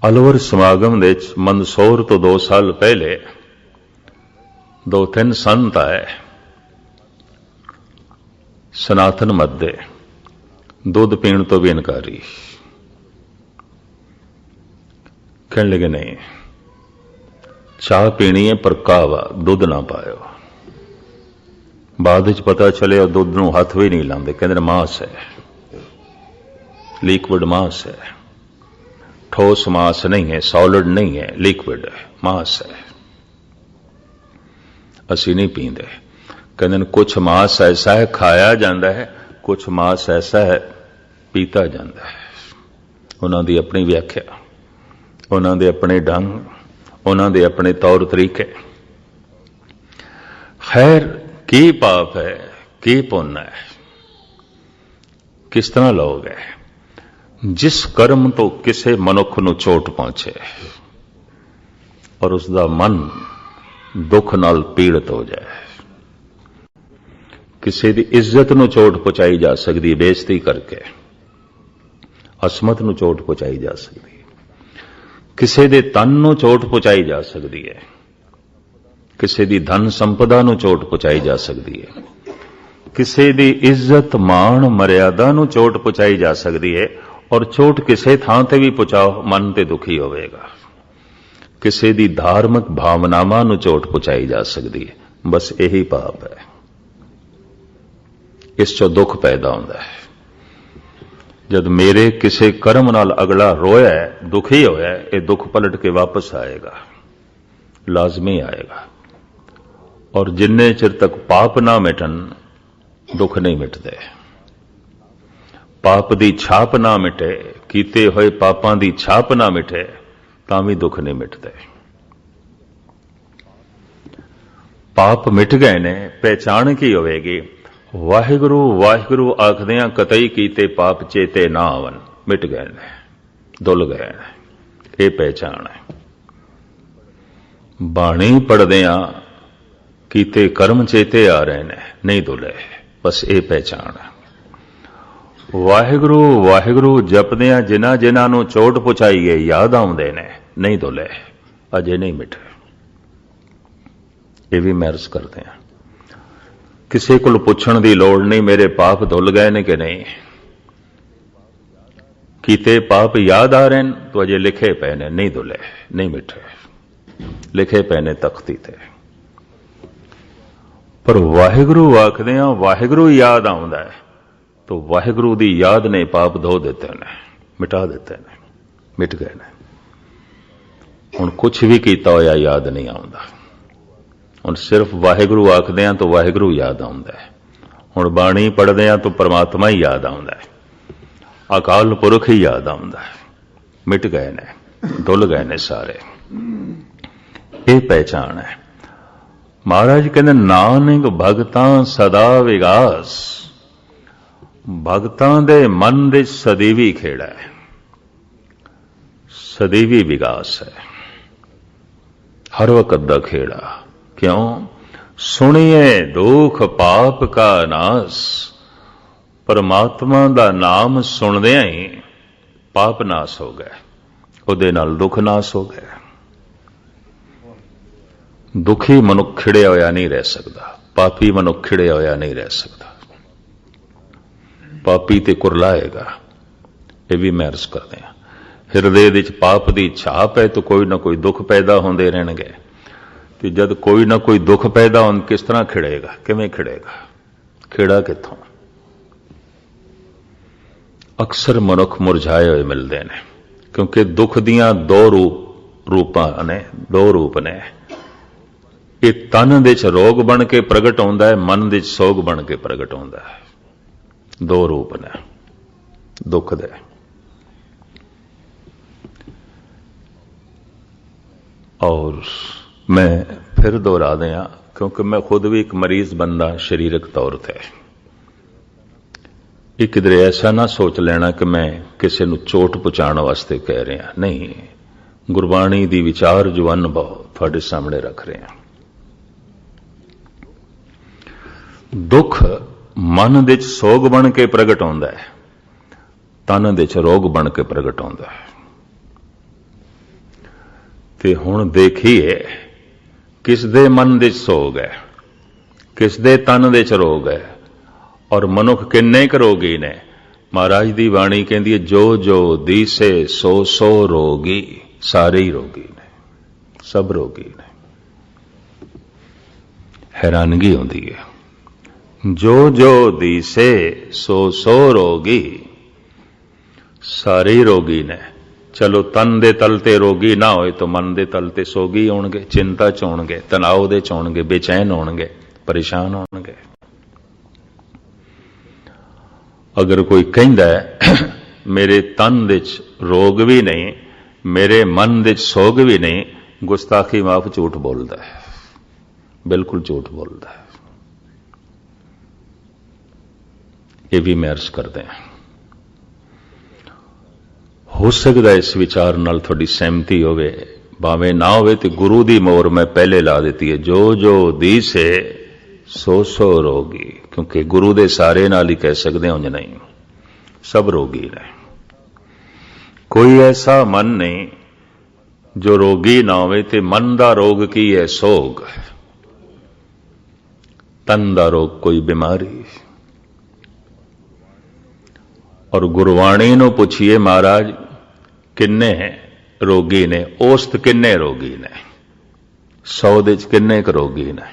अलवर समागम दे मंदसौर तो 2 साल पहले 2-3 संत आए सनातन मत दे, दुध पीण तो भी इनकारी। कहने लगे नहीं, चाह पीनी है पर कावा दुध ना पायो। बाद पता चले दुध नूं हथ भी नहीं लाते, कहते मांस है, लिक्विड मांस है, ठोस मांस नहीं है, सॉलिड नहीं है, लिक्विड है, मांस है, असी नहीं पींदे। कहते कुछ मांस ऐसा है खाया जाता है, कुछ मांस ऐसा है पीता जाता है। उन्हों की अपनी व्याख्या, उन्होंने अपने ढंग, उन्होंने अपने तौर तरीके। खैर की पाप है, की पुण्य है, किस तरह लोग है? जिस कर्म तो किसी मनुख नूं चोट पहुंचे और उसका मन दुख नाल पीड़ित हो जाए। किसी की इज्जत नूं चोट पहुंचाई जा सकती है बेइज्जती करके, असमत नूं चोट पहुंचाई जा सकती है, किसी के तन नूं चोट पहुंचाई जा सकती है, किसी की धन संपदा नूं चोट पहुंचाई जा सकती है, किसी की इज्जत मान मर्यादा नूं चोट पहुंचाई जा सकती है। और चोट किसी थां ते भी पहुंचाओ मन ते दुखी होवेगा। किसी की धार्मिक भावनावां नूं चोट पहुंचाई जा सकती है। बस यही पाप है, इस चो दुख पैदा होता है। जब मेरे किसी कर्म नाल अगला रोया है, दुखी होया है, ये दुख पलट के वापस आएगा, लाजमी आएगा। और जिन्ने चिर तक पाप ना मिटन दुख नहीं मिटते। पाप की छाप ना मिटे, कीते हुए पापां की छाप ना मिटे, तां भी दुख नहीं मिटते। पाप मिट गए ने, पहचान की होवेगी? वाहिगुरु वाहिगुरु आखदियां कतई कीते पाप चेते ना आवन, मिट गए ने, धुल गए ने, ये पहचान है। बाणी पढ़दियां कीते कर्म चेते आ रहे ने, नहीं धुले, बस ये पहचान है। ਵਾਹਿਗੁਰੂ ਵਾਹਿਗੁਰੂ ਜਪਦਿਆਂ ਜਿਨ੍ਹਾਂ ਜਿਨ੍ਹਾਂ ਨੂੰ ਚੋਟ ਪਹੁੰਚਾਈ ਹੈ ਯਾਦ ਆਉਂਦੇ ਨੇ, ਨਹੀਂ ਧੁਲੇ, ਅਜੇ ਨਹੀਂ ਮਿਟੇ। ਇਹ ਵੀ ਮੈਂ ਅਰਜ਼ ਕਰਦੇ ਹਾਂ, ਕਿਸੇ ਕੋਲ ਪੁੱਛਣ ਦੀ ਲੋੜ ਨਹੀਂ ਮੇਰੇ ਪਾਪ ਧੁੱਲ ਗਏ ਨੇ ਕਿ ਨਹੀਂ। ਕੀਤੇ ਪਾਪ ਯਾਦ ਆ ਰਹੇ ਨੇ ਤਾਂ ਅਜੇ ਲਿਖੇ ਪਏ ਨੇ, ਨਹੀਂ ਧੁਲੇ, ਨਹੀਂ ਮਿਟੇ, ਲਿਖੇ ਪਏ ਨੇ ਤਖਤੀ ਤੇ। ਪਰ ਵਾਹਿਗੁਰੂ ਆਖਦੇ ਆ, ਵਾਹਿਗੁਰੂ ਯਾਦ ਆਉਂਦਾ ਹੈ ਤਾਂ ਵਾਹਿਗੁਰੂ ਦੀ ਯਾਦ ਨੇ ਪਾਪ ਧੋ ਦਿੱਤੇ ਨੇ, ਮਿਟਾ ਦਿੱਤੇ ਨੇ, ਮਿਟ ਗਏ ਨੇ। ਹੁਣ ਕੁਛ ਵੀ ਕੀਤਾ ਹੋਇਆ ਯਾਦ ਨਹੀਂ ਆਉਂਦਾ। ਹੁਣ ਸਿਰਫ ਵਾਹਿਗੁਰੂ ਆਖਦੇ ਆ ਤਾਂ ਵਾਹਿਗੁਰੂ ਯਾਦ ਆਉਂਦਾ ਹੈ। ਹੁਣ ਬਾਣੀ ਪੜ੍ਹਦੇ ਆ ਤਾਂ ਪਰਮਾਤਮਾ ਹੀ ਯਾਦ ਆਉਂਦਾ ਹੈ, ਅਕਾਲ ਪੁਰਖ ਹੀ ਯਾਦ ਆਉਂਦਾ ਹੈ। ਮਿਟ ਗਏ ਨੇ, ਧੁੱਲ ਗਏ ਨੇ ਸਾਰੇ। ਇਹ ਪਹਿਚਾਣ ਹੈ। ਮਹਾਰਾਜ ਕਹਿੰਦੇ ਨਾਨਕ ਭਗਤਾਂ ਸਦਾ ਵਿਗਾਸ, ਭਗਤਾਂ ਦੇ ਮਨ ਦੇ ਸਦੀਵੀ ਖੇੜਾ ਹੈ, ਸਦੀਵੀ ਵਿਗਾਸ ਹੈ, ਹਰ ਵਕਤ ਦਾ ਖੇੜਾ। ਕਿਉਂ? ਸੁਣੀਏ ਦੁਖ ਪਾਪ ਕਾ ਨਾਸ, ਪਰਮਾਤਮਾ ਦਾ ਨਾਮ ਸੁਣਦਿਆਂ ਹੀ ਪਾਪ ਨਾਸ ਹੋ ਗਏ, ਉਹਦੇ ਨਾਲ ਦੁੱਖ ਨਾਸ ਹੋ ਗਏ। ਦੁਖੀ ਮਨੁੱਖ ਖਿੜਿਆ ਹੋਇਆ ਨਹੀਂ ਰਹਿ ਸਕਦਾ, ਪਾਪੀ ਮਨੁੱਖ ਖਿੜਿਆ ਹੋਇਆ ਨਹੀਂ ਰਹਿ ਸਕਦਾ। ਪਾਪੀ ਤੇ ਕੁਰਲਾਏਗਾ। ਇਹ ਵੀ ਮੈਂ ਅਰਜ਼ ਕਰਦੇ ਹਾਂ, ਹਿਰਦੇ ਵਿੱਚ ਪਾਪ ਦੀ ਛਾਪ ਹੈ ਤਾਂ ਕੋਈ ਨਾ ਕੋਈ ਦੁੱਖ ਪੈਦਾ ਹੁੰਦੇ ਰਹਿਣਗੇ। ਤੇ ਜਦ ਕੋਈ ਨਾ ਕੋਈ ਦੁੱਖ ਪੈਦਾ ਹੋਣ, ਕਿਸ ਤਰ੍ਹਾਂ ਖਿੜੇਗਾ? ਕਿਵੇਂ ਖਿੜੇਗਾ? ਖੇੜਾ ਕਿੱਥੋਂ? ਅਕਸਰ ਮਨੁੱਖ ਮੁਰਝਾਏ ਹੋਏ ਮਿਲਦੇ ਨੇ, ਕਿਉਂਕਿ ਦੁੱਖ ਦੀਆਂ ਦੋ ਰੂਪਾਂ ਨੇ, ਦੋ ਰੂਪ ਨੇ। ਇਹ ਤਨ ਦੇ ਚ ਰੋਗ ਬਣ ਕੇ ਪ੍ਰਗਟ ਹੁੰਦਾ ਹੈ, ਮਨ ਦੇ ਚ ਸੋਗ ਬਣ ਕੇ ਪ੍ਰਗਟ ਹੁੰਦਾ ਹੈ। ਦੋ ਰੂਪ ਨੇ ਦੁੱਖ ਦੇ। ਔਰ ਮੈਂ ਫਿਰ दोहरा ਦਿਆਂ, ਕਿਉਂਕਿ ਮੈਂ ਖੁਦ ਵੀ ਇੱਕ ਮਰੀਜ਼ ਬੰਦਾ ਸਰੀਰਕ ਤੌਰ ਤੇ। ਇਹ ਕਿਧਰੇ ਐਸਾ ਨਾ ਸੋਚ ਲੈਣਾ ਕਿ ਮੈਂ ਕਿਸੇ ਨੂੰ ਚੋਟ ਪਹੁੰਚਾਉਣ ਵਾਸਤੇ ਕਹਿ ਰਿਹਾ, ਨਹੀਂ। ਗੁਰਬਾਣੀ ਦੀ ਵਿਚਾਰ ਜੋ ਅਨੁਭਵ ਤੁਹਾਡੇ ਸਾਹਮਣੇ ਰੱਖ ਰਹੇ ਹਾਂ। ਦੁੱਖ ਮਨ ਦੇ ਚ ਸੋਗ ਬਣ ਕੇ ਪ੍ਰਗਟ ਹੁੰਦਾ ਹੈ, ਤਨ ਦੇ ਚ ਰੋਗ ਬਣ ਕੇ ਪ੍ਰਗਟ ਹੁੰਦਾ ਹੈ। ਤੇ ਹੁਣ ਦੇਖੀਏ ਕਿਸ ਦੇ ਮਨ ਦੇ ਸੋਗ ਹੈ, ਕਿਸ ਦੇ ਤਨ ਦੇ ਚ ਰੋਗ ਹੈ, ਔਰ ਮਨੁੱਖ ਕਿੰਨੇ ਕੁ ਰੋਗੀ ਨੇ। ਮਹਾਰਾਜ ਦੀ ਬਾਣੀ ਕਹਿੰਦੀ ਹੈ, ਜੋ ਜੋ ਦੀਸੇ ਸੋ ਸੋ ਰੋਗੀ, ਸਾਰੇ ਹੀ ਰੋਗੀ ਨੇ, ਸਭ ਰੋਗੀ ਨੇ। ਹੈਰਾਨਗੀ ਹੁੰਦੀ ਹੈ, ਜੋ ਜੋ ਦੀਸੇ ਸੋ ਸੋ ਰੋਗੀ, ਸਾਰੇ ਹੀ ਰੋਗੀ ਨੇ। ਚਲੋ ਤਨ ਦੇ ਤਲ ਤੇ ਰੋਗੀ ਨਾ ਹੋਏ ਤਾਂ ਮਨ ਦੇ ਤਲ ਤੇ ਸੋਗੀ ਹੋਣਗੇ, ਚਿੰਤਾ ਚ ਹੋਣਗੇ, ਤਣਾਅ ਦੇ ਚ ਹੋਣਗੇ, ਬੇਚੈਨ ਹੋਣਗੇ, ਪਰੇਸ਼ਾਨ ਹੋਣਗੇ। ਅਗਰ ਕੋਈ ਕਹਿੰਦਾ ਮੇਰੇ ਤਨ ਦੇ ਚ ਰੋਗ ਵੀ ਨਹੀਂ, ਮੇਰੇ ਮਨ ਦੇ ਚ ਸੋਗ ਵੀ ਨਹੀਂ, ਗੁਸਤਾਖੀ ਮਾਫ, ਝੂਠ ਬੋਲਦਾ ਹੈ, ਬਿਲਕੁਲ ਝੂਠ ਬੋਲਦਾ ਹੈ। ਇਹ ਵੀ ਮੈਂ ਅਰਜ਼ ਕਰਦੇ ਹਾਂ। ਹੋ ਸਕਦਾ ਇਸ ਵਿਚਾਰ ਨਾਲ ਤੁਹਾਡੀ ਸਹਿਮਤੀ ਹੋਵੇ, ਭਾਵੇਂ ਨਾ ਹੋਵੇ, ਤੇ ਗੁਰੂ ਦੀ ਮੋਹਰ ਮੈਂ ਪਹਿਲੇ ਲਾ ਦਿੱਤੀ ਹੈ, ਜੋ ਜੋ ਦੀਸੇ ਸੋ ਸੋ ਰੋਗੀ। ਕਿਉਂਕਿ ਗੁਰੂ ਦੇ ਸਾਰੇ ਨਾਲ ਹੀ ਕਹਿ ਸਕਦੇ ਹਾਂ, ਉਂਝ ਨਹੀਂ। ਸਭ ਰੋਗੀ ਨੇ, ਕੋਈ ਐਸਾ ਮਨ ਨਹੀਂ ਜੋ ਰੋਗੀ ਨਾ ਹੋਵੇ। ਤੇ ਮਨ ਦਾ ਰੋਗ ਕੀ ਹੈ? ਸੋਗ। ਤਨ ਦਾ ਰੋਗ ਕੋਈ ਬਿਮਾਰੀ। ਔਰ ਗੁਰਬਾਣੀ ਨੂੰ ਪੁੱਛੀਏ, ਮਹਾਰਾਜ ਕਿੰਨੇ ਰੋਗੀ ਨੇ, ਔਸਤ ਕਿੰਨੇ ਰੋਗੀ ਨੇ, 100 ਦੇ ਚ ਕਿੰਨੇ ਕੁ ਰੋਗੀ ਨੇ?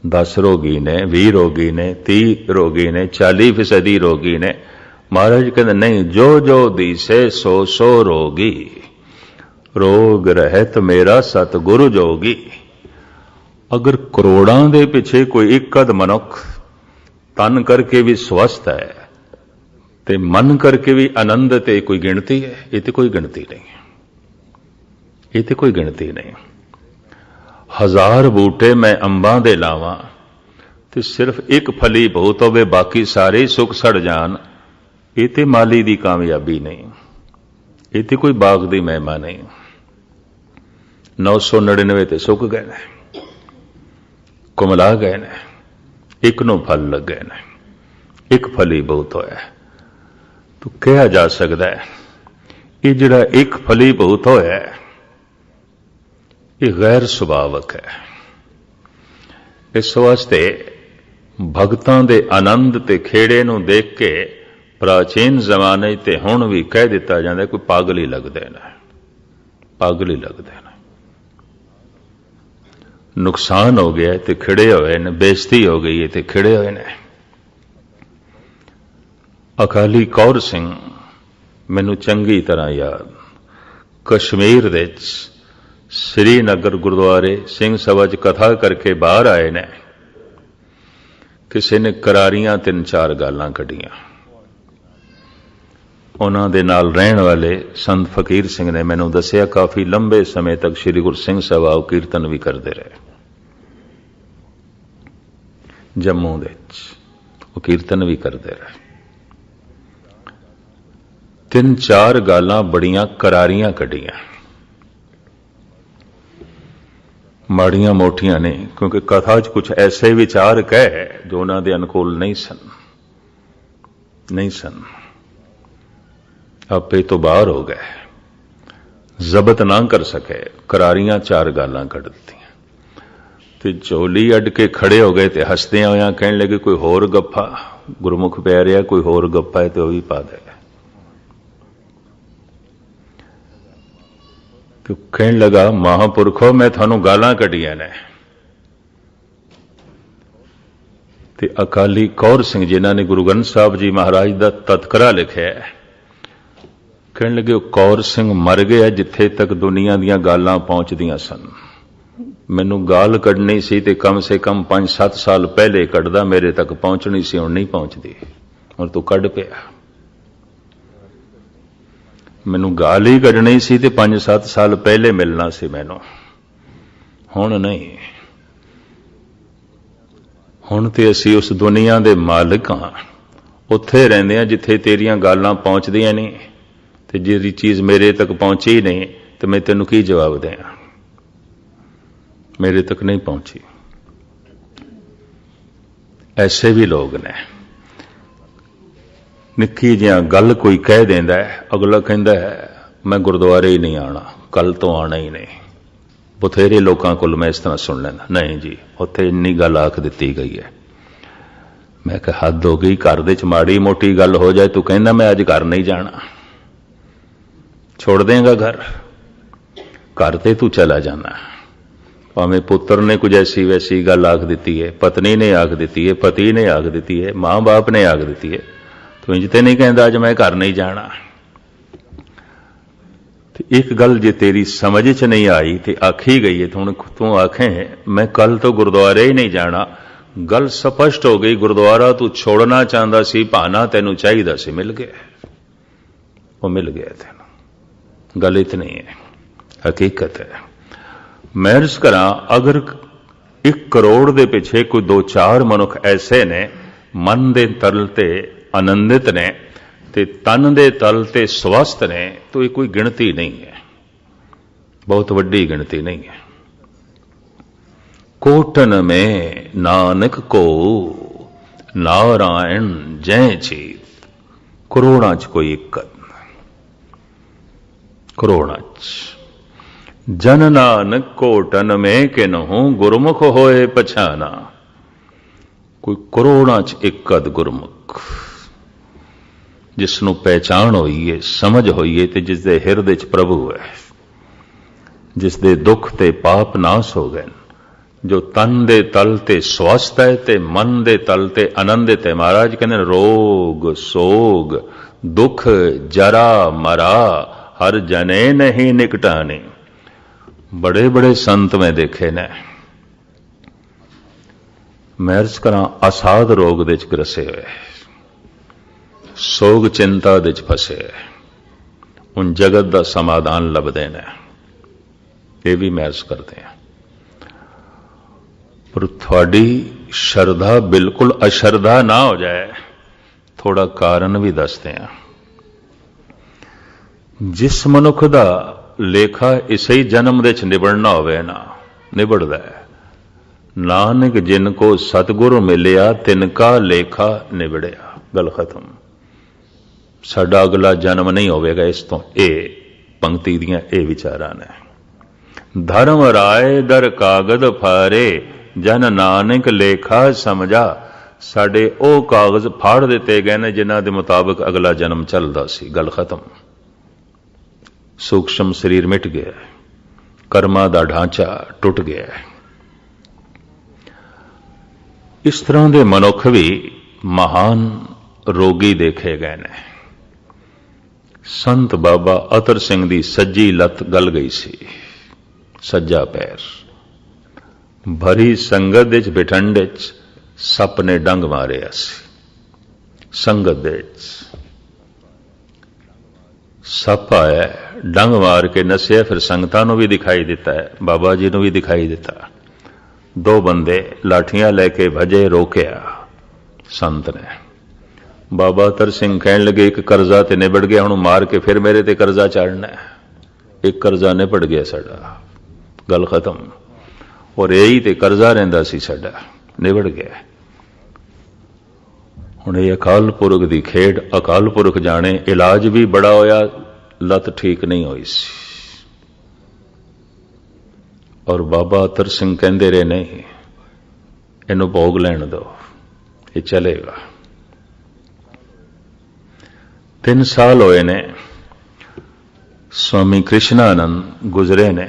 10 ਰੋਗੀ ਨੇ, 20 ਰੋਗੀ ਨੇ, 30 ਰੋਗੀ ਨੇ, 40% ਰੋਗੀ ਨੇ। ਮਹਾਰਾਜ ਕਹਿੰਦੇ ਨਹੀਂ, ਜੋ ਜੋ ਦੀਸੇ ਸੋ ਸੋ ਰੋਗੀ, ਰੋਗ ਰਹਿਤ ਮੇਰਾ ਸਤਿਗੁਰੂ ਜੋਗੀ। ਅਗਰ ਕਰੋੜਾਂ ਦੇ ਪਿੱਛੇ ਕੋਈ ਇੱਕ ਅਧ ਮਨੁੱਖ ਤਨ ਕਰਕੇ ਵੀ ਸਵਸਥ ਹੈ ਤੇ ਮਨ ਕਰਕੇ ਵੀ ਆਨੰਦ, ਤੇ ਕੋਈ ਗਿਣਤੀ ਹੈ? ਇਹ ਤੇ ਕੋਈ ਗਿਣਤੀ ਨਹੀਂ, ਇਹ ਤੇ ਕੋਈ ਗਿਣਤੀ ਨਹੀਂ। 1000 ਬੂਟੇ ਮੈਂ ਅੰਬਾਂ ਦੇ ਲਾਵਾਂ ਤੇ ਸਿਰਫ ਇੱਕ ਫਲੀ ਬਹੁਤ ਹੋਵੇ, ਬਾਕੀ ਸਾਰੇ ਸੁੱਕ ਸੜ ਜਾਣ, ਇਹ ਤੇ ਮਾਲੀ ਦੀ ਕਾਮਯਾਬੀ ਨਹੀਂ, ਇਹ ਤੇ ਕੋਈ ਬਾਗ ਦੀ ਮਹਿਮਾ ਨਹੀਂ। 999 ਤੇ ਸੁੱਕ ਗਏ ਨੇ, ਕੁਮਲਾ ਗਏ ਨੇ, ਇੱਕ ਨੂੰ ਫਲ ਲੱਗੇ ਨੇ। एक फली बहुत होया। तो कहा जा सकता है ये जिहड़ा एक फली बहुत होया ये गैर सुभावक है। इस वास्ते भगतां दे आनंद ते खेड़े नूं देख के प्राचीन जमाने ते हुण भी कह दिता जाता कोई पागल ही लगदे ने, पागल ही लगदे ने। नुकसान हो गया तो खिड़े हुए ने, बेइज्जती हो गई है तो खिड़े हुए ने। अकाली कौर सिंह मैनू चंगी तरह याद, कश्मीर दे श्रीनगर गुरुद्वारे सिंह सभा च कथा करके बाहर आए ने। किसी ने करारियां 3-4 गालां कढ़ियां। उन्हां दे नाल रहण वाले संत फकीर सिंह ने मैनू दसिया काफी लंबे समय तक श्री गुरु सिंह सभा कीर्तन भी करते रहे। जम्मू दे वो कीर्तन भी करते रहे। 3-4 गालां बड़ियां करारियां कढ़ियां, माड़ियां मोटियां ने, क्योंकि कथा च कुछ ऐसे विचार कहे जो उन्हां दे अनुकूल नहीं सन। आपे तो बाहर हो गए, जबत ना कर सके, करारियां 4 गालां कढ़ दित्तियां ते झोली अड के खड़े हो गए ते हसदियां होयां कहण लगे कोई होर गप्फा, गुरमुख पै रिहा कोई होर गप्फा है तो वह भी पा दे। तो कहण लगा महापुरखो मैं थानू गालां कढ़ियां ने। ते अकाली कौर सिंह जिन्हां ने गुरु ग्रंथ साहब जी महाराज दा तत्करा लिखिया है, कहण लगे कौर सिंह मर गया जिथे तक दुनिया दीयां गालां पहुंचदियां सन। मैनू गाल कढ़नी सी ते कम से कम 5-7 साल पहले कढ़दा, मेरे तक पहुंचनी सी, हुण नहीं पहुंचदी, हुण तू कढ़ पिया। मैनू गाल ही कढ़नी सी ते 5-7 साल पहले मिलना सी मैनू, हुण नहीं। हुण ते असीं उस दुनिया दे मालिक हां, उत्थे रहिंदे हां जिथे तेरियां गालां पहुंचदियां नहीं, ते जिहड़ी चीज मेरे तक पहुंची ही नहीं तो मैं तेनू की जवाब दें, मेरे तक नहीं पहुंची। ऐसे भी लोग ने, निक्की जिहा गल कोई कह देंदा है, अगला कहंदा है मैं गुरुद्वारे ही नहीं आना, कल तो आना ही नहीं। बथेरे लोगों को मैं इस तरह सुन लेना, नहीं जी उत्थे इन्नी गल आख दित्ती गई है। मैं कहा हद हो गई, घर दे च माड़ी मोटी गल हो जाए तू कहंदा मैं अज घर नहीं जाना, छोड़ देगा घर ते तू चला जाना। भावें पुत्र ने कुछ ऐसी वैसी गल आख दी है, पत्नी ने आख दी है, पति ने आख दी है, मां बाप ने आख दी है, तो इंज ते नहीं कहता अज मैं घर नहीं जाना। तो एक गल जे तेरी समझ च नहीं आई तो आखी गई है, तो तू आखें मैं कल तो गुरुद्वारे ही नहीं जाना, गल स्पष्ट हो गई। गुरुद्वारा तू छोड़ना चाहता सी, बहाना तेनू चाहिदा सी, मिल गया, वो मिल गया तेन। गल इतनी है, हकीकत है। मैं अर्ज करा अगर 1 करोड़ दे पिछे कोई 2-4 मनुख ऐसे ने मन दे तल ते आनंदित ने ते तन दे तल ते स्वस्थ ने, तो ये कोई गिणती नहीं है, बहुत वड्डी गिणती नहीं है। कोटन में नानक को नारायण जय चीत, करोड़ां च कोई इक्कत, करोड़ां च। जन नानक कोटन में किन्हूं गुरमुख होए पछाना, कोई करोड़ां च इक्कत गुरमुख जिसनों पहचान होई है, समझ होई है, ते जिस दे हिरदे च प्रभु है, जिस दे दुख ते पाप नाश हो गए, जो तन दे तल ते स्वस्थ है ते मन दे तल ते आनंदित है। महाराज कहते रोग सोग दुख जरा मरा हर जने नहीं निकटाने। बड़े बड़े संत में देखे ने, मैं अर्ज करा असाध रोग दे च ग्रसे हुए, सोग चिंता दे च फसे, उन जगत का समाधान लभदे ने, ये भी मैं अर्ज करते हैं। पर थोड़ी श्रद्धा बिल्कुल अश्रद्धा ना हो जाए, थोड़ा कारण भी दसते हैं। जिस मनुख का लेखा इसे ही जन्म दे च निबड़ना होवे ना, निबड़दा है। नानक जिनको सतगुरु मिलिया तिनका लेखा निबड़िया। गल खत्म। साडा अगला जन्म नहीं होवेगा इस तो। ये पंक्ति दियां ये विचारां ने। धर्म राय दर कागज फारे जन नानक लेखा समझा। साडे ओ कागज फाड़ दिते गए ने जिन्हां दे मुताबिक अगला जन्म चलदा सी। गल खत्म। सूक्ष्म शरीर मिट गया, कर्मां दा ढांचा टुट गया। इस तरह के मनुख भी महान रोगी देखे गए ने। संत बाबा अतर सिंह दी सज्जी लत गल गई सी, सज्जा पैर। भरी संगत विच बिठंड च सप ने डंग मारिया सी। संगत दे सप आया, डंग मार के नसिया, फिर संगतां नूं भी दिखाई दिता है, बाबा जी नूं भी दिखाई दिता। दो बंदे लाठियां लेके भजे, रोकया संत ने। बाबा अतर सिंह कहन लगे एक कर्जा ते निबड़ गया, हुण मार के फिर मेरे ते कर्जा चाड़ना है। एक कर्जा निबड़ गया साडा, गल खत्म। और यही ते कर्जा रहिंदा सी साडा, निबड़ गया। हुण ये अकाल पुरख दी खेड, अकाल पुरख जाने। इलाज भी बड़ा होया, लत ठीक नहीं हुई सी। और बाबा अतर सिंह कहते रहे नहीं, इनू भोग लैन दो, ये चलेगा। 3 साल होए ने, स्वामी कृष्णानंद गुजरे ने,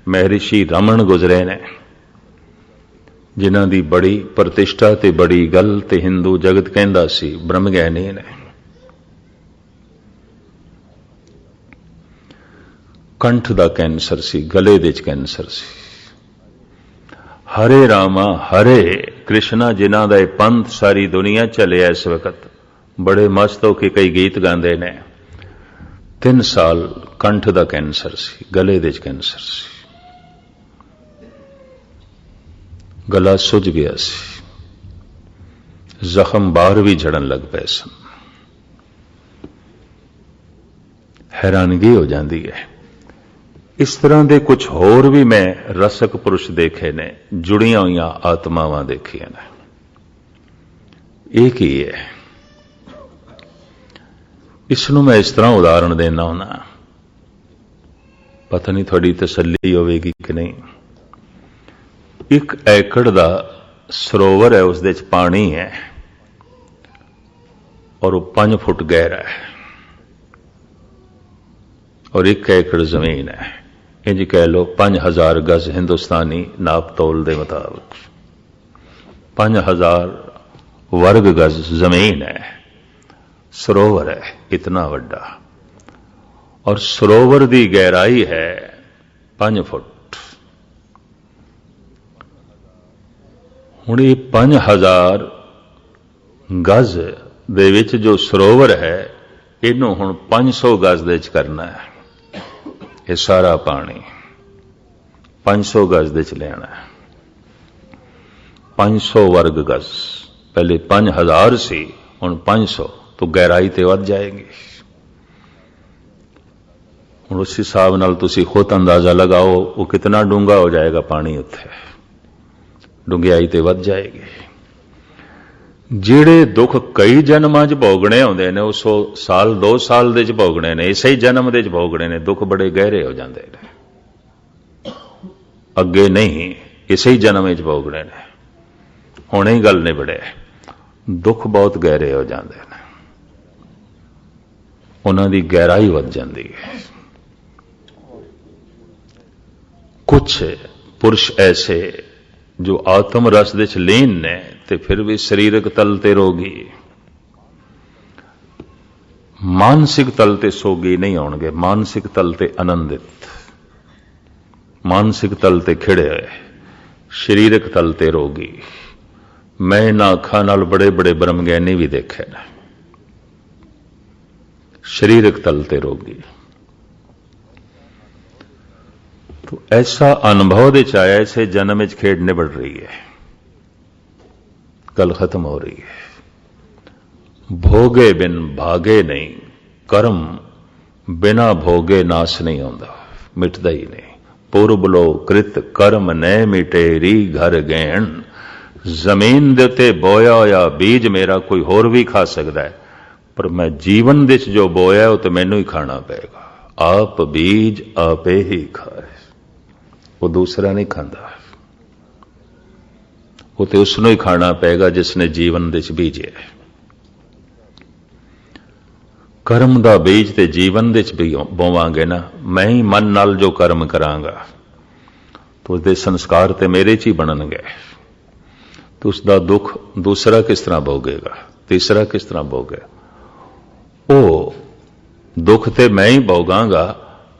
महर्षि रमन गुजरे ने, जिन्हां दी बड़ी प्रतिष्ठा ते बड़ी गल ते हिंदू जगत कहंदा सी, ब्रह्मज्ञानी ने। कंठ दा कैंसर सी, गले दे च कैंसर सी। हरे रामा हरे कृष्णा जिन्हां दा पंथ सारी दुनिया चलिया इस वक्त, बड़े मस्त होके कई गीत गांदे ने। 3 साल कंठ दा कैंसर सी, गले दे च कैंसर सी। गला सुज गया सी, जख्म बाहर भी झड़न लग पे सन। हैरानगी हो जाती है। इस तरह के कुछ होर भी मैं रसक पुरुष देखे ने, जुड़िया हुई आत्मावां देखिया ने। एक ही है, इसनों मैं इस तरह उदाहरण देना होना, पता नहीं थोड़ी तसल्ली होगी कि नहीं। 1 एकड़ का सरोवर है, उस दे च पानी है और वो 5 फुट गहरा है, और 1 एकड़ जमीन है। इंज कह लो 5000 गज हिंदुस्तानी नाप तोल के मुताबिक 5000 वर्ग गज जमीन है, सरोवर है इतना वड्डा, और सरोवर की गहराई है 5 फुट। हुण ये 5000 गज दे विच जो सरोवर है, इनू हुण 500 गज दे च करना है। ये सारा पानी 500 गज दे च लेना है। 500 वर्ग गज, पहले 5000 सी, हुण 500, तो गहराई तो वध जाएगी। हुण उस हिसाब नाल तुसीं खुद अंदाजा लगाओ वो कितना डूंगा हो जाएगा पानी, उत्थे डूंघियाई तो वध जाएगी। ਜਿਹੜੇ दुख कई जन्मां च भोगने होंदे ने, 100 साल 2 साल दे च भोगने ने, इसे ही जन्म दे च भोगने ने, दुख बड़े गहरे हो जाते ने। अगे नहीं, इसे ही जन्म च भोगने ने, हुणे ही गल निबड़े, दुख बहुत गहरे हो जाते हैं, उन्हां दी गहराई वध जाती है। कुछ पुरुष ऐसे जो आत्म रस दे च लीन ने, ते फिर भी शरीरक तल ते रोगी, मानसिक तल ते सोगी नहीं होणगे, मानसिक तल ते आनंदित, मानसिक तल ते खिड़े हुए, शरीरक तल ते रोगी। मैं इन्हां अखां नाल बड़े बड़े ब्रह्मज्ञानी भी देखे ने, शरीरक तल ते रोगी। तो ऐसा अनुभव दे च आया, ऐसे जन्म विच खेड निबड़ रही है, गल खत्म हो रही है। भोगे बिन भागे नहीं, कर्म बिना भोगे नाश नहीं होता, मिटदा ही नहीं। पूर्व लो कृत कर्म न मिटे री घर गैन, ਜ਼ਮੀਨ ਦੇ ਉੱਤੇ ਬੋਇਆ ਹੋਇਆ ਬੀਜ ਮੇਰਾ ਕੋਈ ਹੋਰ ਵੀ ਖਾ ਸਕਦਾ ਹੈ, ਪਰ ਮੈਂ ਜੀਵਨ ਦੇ ਵਿੱਚ ਜੋ ਬੋਇਆ ਉਹ ਤੇ ਮੈਨੂੰ ਹੀ ਖਾਣਾ ਪਏਗਾ। ਆਪ ਬੀਜ ਆਪੇ ਹੀ ਖਾਏ, ਉਹ ਦੂਸਰਾ ਨਹੀਂ ਖਾਂਦਾ, ਉਹ ਤੇ ਉਸ ਨੂੰ ਹੀ ਖਾਣਾ ਪਏਗਾ ਜਿਸ ਨੇ ਜੀਵਨ ਦੇ ਵਿੱਚ ਬੀਜਿਆ। ਕਰਮ ਦਾ ਬੀਜ ਤੇ ਜੀਵਨ ਦੇ ਵਿੱਚ ਵੀ ਬੋਵਾਂਗੇ ਨਾ, ਮੈਂ ਹੀ ਮਨ ਨਾਲ ਜੋ ਕਰਮ ਕਰਾਂਗਾ ਤਾਂ ਉਸਦੇ ਸੰਸਕਾਰ ਤੇ ਮੇਰੇ 'ਚ ਹੀ ਬਣਨਗੇ, तो उसका दुख दूसरा किस तरह भोगेगा, तीसरा किस तरह भोगे। वो दुख ते मैं ही भोगांगा,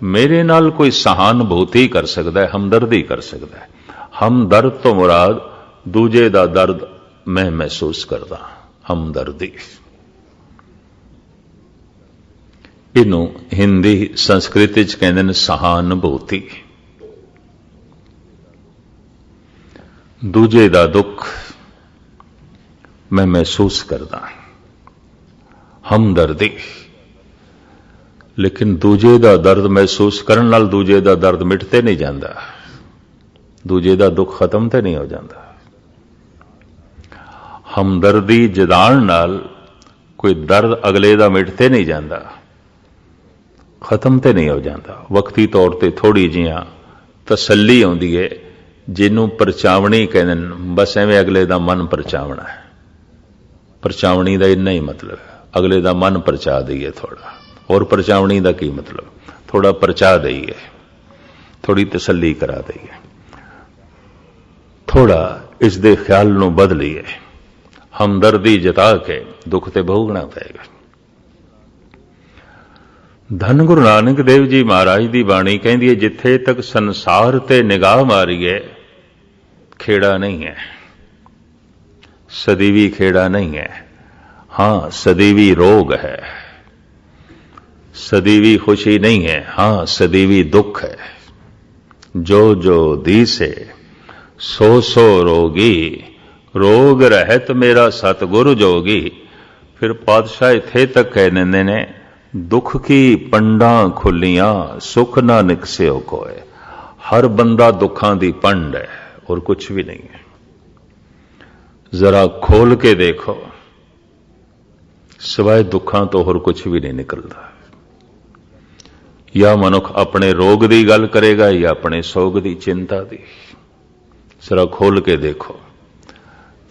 मेरे नाल कोई सहानुभूति कर सकता है, हमदर्दी कर सकता है। हमदर्द तो मुराद दूजे दा दर्द मैं महसूस करदा, हमदर्दी। इनू हिंदी संस्कृति च कहंदे ने सहानुभूति। दूजे दा दुख मैं महसूस करदा, हमदर्दी। लेकिन दूजे दा दर्द महसूस करन नाल दूजे दा दर्द मिटते नहीं जाता, दूजे दा दुख खत्म ते नहीं हो जाता। हमदर्दी जताण नाल कोई दर्द अगले दा मिटते नहीं जाता, खत्म ते नहीं हो जाता। वक्ती तौर ते थोड़ी जिहां तसल्ली आउंदी है, जिन्हों परचावनी कहते हैं, बस एवं अगले दा मन परचावना है। परचावनी का इन्ना ही मतलब है, अगले दा मन परचा दईए थोड़ा, और परचावनी का की मतलब, थोड़ा परचा दईए, थोड़ी तसल्ली करा दईए, थोड़ा इस दे ख्याल नूं बदलीए। हमदर्दी जता के दुख ते भोगना पेगा। धन गुरु नानक देव जी महाराज की बाणी कहती है, जिथे तक संसार ते निगाह मारीए खेड़ा नहीं है, सदीवी खेड़ा नहीं है। हां सदीवी रोग है, सदीवी खुशी नहीं है, हां सदीवी दुख है। जो जो दीसे सो सो रोगी, रोग रहत मेरा सतगुरु जोगी। फिर पातशाह इथे तक कह देंदे ने, दुख की पंडा खुलियां सुख ना निकसियो कोय। हर बंदा दुखां दी पंड है और कुछ भी नहीं है। जरा खोल के देखो, सिवाय दुखां तो और कुछ भी नहीं निकलता। या मनुख अपने रोग की गल करेगा या अपने सोग की चिंता की। जरा खोल के देखो।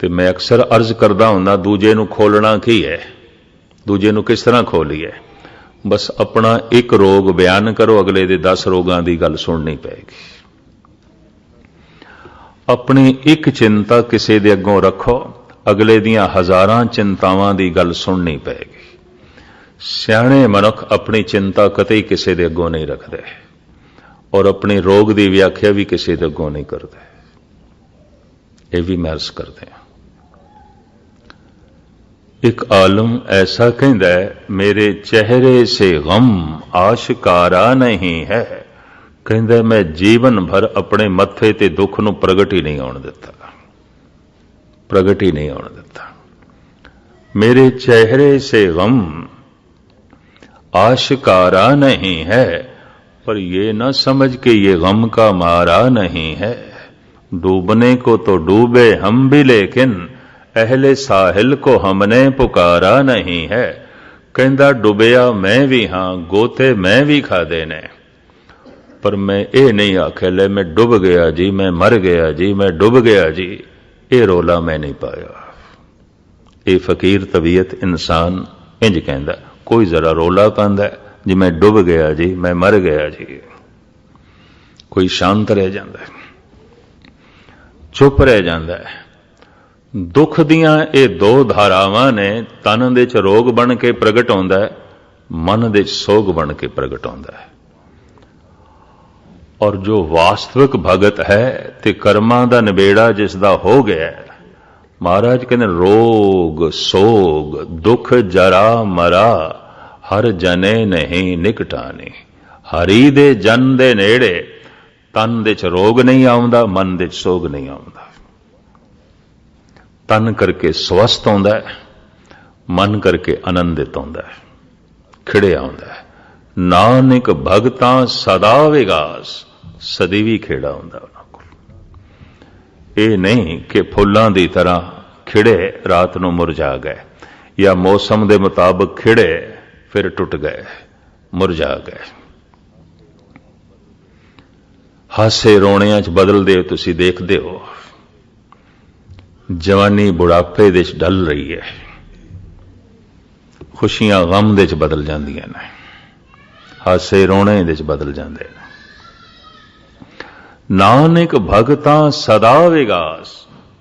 तो मैं अक्सर अर्ज करता हूं, दूजे नूं खोलना की है, दूजे नूं किस तरह खोलीए। बस अपना एक रोग बयान करो, अगले दे 10 रोगां की गल सुननी पैगी। अपनी एक चिंता किसी दे अगों रखो, अगले दियां हजारां चिंतावां की गल सुननी पैगी। सियाणे मनुख अपनी चिंता कतई किसी दे अगों नहीं रखते, और अपने रोग की व्याख्या भी किसी दे अगों नहीं करते। ये भी मैं अर्ज करते हैं। एक आलम ऐसा कहता है, मेरे चेहरे से गम आशकारा नहीं है। कहता मैं जीवन भर अपने मत्थे ते दुख नूं प्रगट ही नहीं होने दिता, प्रगट ही नहीं होने दिता। मेरे चेहरे से गम आशकारा नहीं है, पर ये न समझ के ये गम का मारा नहीं है। डूबने को तो डूबे हम भी, लेकिन अहले साहिल को हमने पुकारा नहीं है। कहता डुबया मैं भी हां, गोते मैं भी खादे ने, पर मैं ये नहीं आखे ले मैं डुब गया जी, मैं मर गया जी, मैं डुब गया जी। ये रोला मैं नहीं पाया। ये फकीर तबीयत इंसान इंज कहता, कोई जरा रोला पांदा जी, मैं डुब गया जी, मैं मर गया जी। कोई शांत रह जाता है, चुप रह जाता है। दुख दियां ये दो धारावां ने, तन दे च रोग बन के प्रगट होंदा है, मन दे च सोग बन के प्रगट होंदा है। और जो वास्तविक भगत है ते कर्मां दा निबेड़ा जिसदा हो गया है, महाराज कहते रोग सोग दुख जरा मरा हर जने नहीं निकटानी। हरी दे जन दे नेड़े तन दे च रोग नहीं आउंदा, मन दे च सोग नहीं आउंदा। तन करके स्वस्थ होंदा है, मन करके आनंदित होंदा है, खिड़े आउंदा है। नानक भगतां सदा विगास, सदी भी खेड़ा होंदा उन्हां कोल। ਇਹ ਨਹੀਂ ਕਿ ਫੁੱਲਾਂ ਦੀ ਤਰ੍ਹਾਂ ਖਿੜੇ ਰਾਤ ਨੂੰ ਮੁਰਝਾ ਗਏ, ਜਾਂ ਮੌਸਮ ਦੇ ਮੁਤਾਬਕ ਖਿੜੇ ਫਿਰ ਟੁੱਟ ਗਏ, ਮੁਰਝਾ ਗਏ। ਹਾਸੇ ਰੋਣਿਆਂ 'ਚ ਬਦਲਦੇ ਤੁਸੀਂ ਦੇਖਦੇ ਹੋ। ਜਵਾਨੀ ਬੁਢਾਪੇ ਦੇ 'ਚ ਢਲ ਰਹੀ ਹੈ, ਖੁਸ਼ੀਆਂ ਗਮ ਦੇ 'ਚ ਬਦਲ ਜਾਂਦੀਆਂ ਨੇ, ਹਾਸੇ ਰੋਣੇ ਦੇ 'ਚ ਬਦਲ ਜਾਂਦੇ ਨੇ। ਨਾਨਕ ਭਗਤਾਂ ਸਦਾ ਵਿਗਾਸ,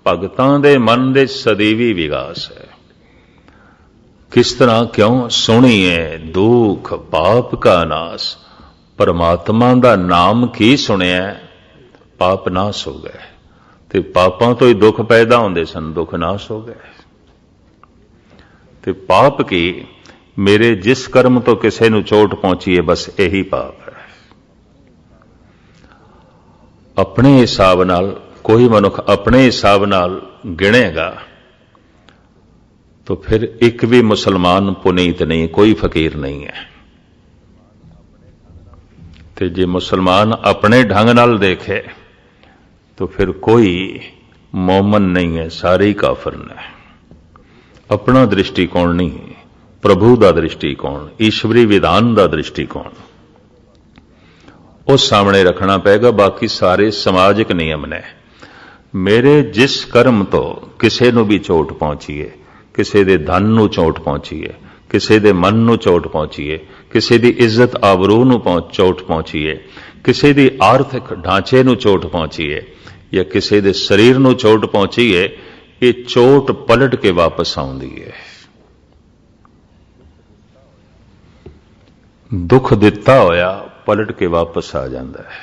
ਭਗਤਾਂ ਦੇ ਮਨ ਦੇ ਸਦੀਵੀ ਵਿਗਾਸ ਹੈ। ਕਿਸ ਤਰ੍ਹਾਂ, ਕਿਉਂ? ਸੁਣੀਏ ਦੁੱਖ ਪਾਪ ਕਾ ਨਾਸ, ਪਰਮਾਤਮਾ ਦਾ ਨਾਮ ਕੀ ਸੁਣਿਆ, ਪਾਪ ਨਾਸ ਹੋ ਗਏ। ਤੇ ਪਾਪਾਂ ਤੋਂ ਹੀ ਦੁੱਖ ਪੈਦਾ ਹੁੰਦੇ ਸਨ, ਦੁੱਖ ਨਾਸ ਹੋ ਗਏ। ਤੇ ਪਾਪ ਕੀ, ਮੇਰੇ ਜਿਸ ਕਰਮ ਤੋਂ ਕਿਸੇ ਨੂੰ ਚੋਟ ਪਹੁੰਚੀ ਹੈ, ਬਸ ਇਹੀ ਪਾਪ ਹੈ। ਆਪਣੇ ਹਿਸਾਬ ਨਾਲ ਕੋਈ ਮਨੁੱਖ ਆਪਣੇ ਹਿਸਾਬ ਨਾਲ ਗਿਣੇਗਾ ਤਾਂ ਫਿਰ ਇੱਕ ਵੀ ਮੁਸਲਮਾਨ ਪੁਨੀਤ ਨਹੀਂ, ਕੋਈ ਫਕੀਰ ਨਹੀਂ ਹੈ। ਤੇ ਜੇ ਮੁਸਲਮਾਨ ਆਪਣੇ ਢੰਗ ਨਾਲ ਦੇਖੇ तो फिर कोई मोमन नहीं है, सारे ही काफिर ने। अपना दृष्टिकोण नहीं, प्रभु का दृष्टिकोण, ईश्वरी विधान का दृष्टिकोण उस सामने रखना पेगा। बाकी सारे समाजिक नियम ने। मेरे जिस कर्म तो किसी नूं भी चोट पहुंची है, किसी दे धन नूं चोट पहुंची है, किसी दे मन नूं चोट पहुंची है, किसी दी इज्जत आबरू नूं चोट पहुंची है, किसी दी आर्थिक ढांचे नूं चोट पहुंची है, या किसी दे शरीर नूं चोट पहुंची है, ये चोट पलट के वापस आउंदी है। दुख दिता होया पलट के वापस आ जाता है।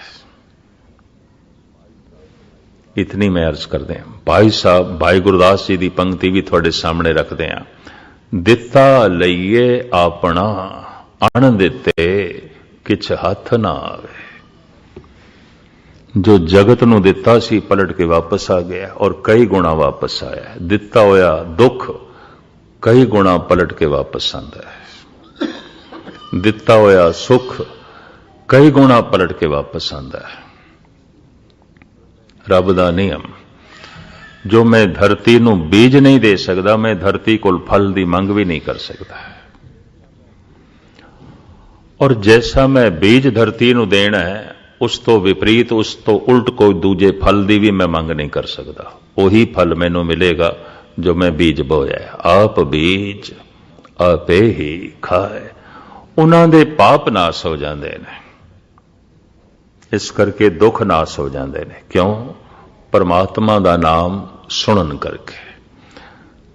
इतनी मैं अर्ज करते हैं। भाई साहब, भाई गुरदास जी की पंक्ति भी थोड़े सामने रखते हैं। दिता लईए अपना, अण दिते किछ हथ ना आवे। जो जगत नूं दिता सी पलट के वापस आ गया और कई गुणा वापस आया। दिता होया दुख कई गुणा पलट के वापस आंदा है। दिता होया सुख कई गुणा पलट के वापस आंदा है। रब दा नियम, जो मैं धरती नूं बीज नहीं दे सकदा, मैं धरती कोल फल दी मंग भी नहीं कर सकदा। और जैसा मैं बीज धरती नूं देना है, उस तो विपरीत, उस तो उल्ट कोई दूजे फल दी भी मैं मंग नहीं कर सकदा। वही फल मैनू मिलेगा जो मैं बीज बोया है। आप बीज आपे ही खाए। उन्हां दे पाप नाश हो जाते हैं, इस करके दुख नाश हो जाते हैं। क्यों? परमात्मा दा नाम सुनन करके।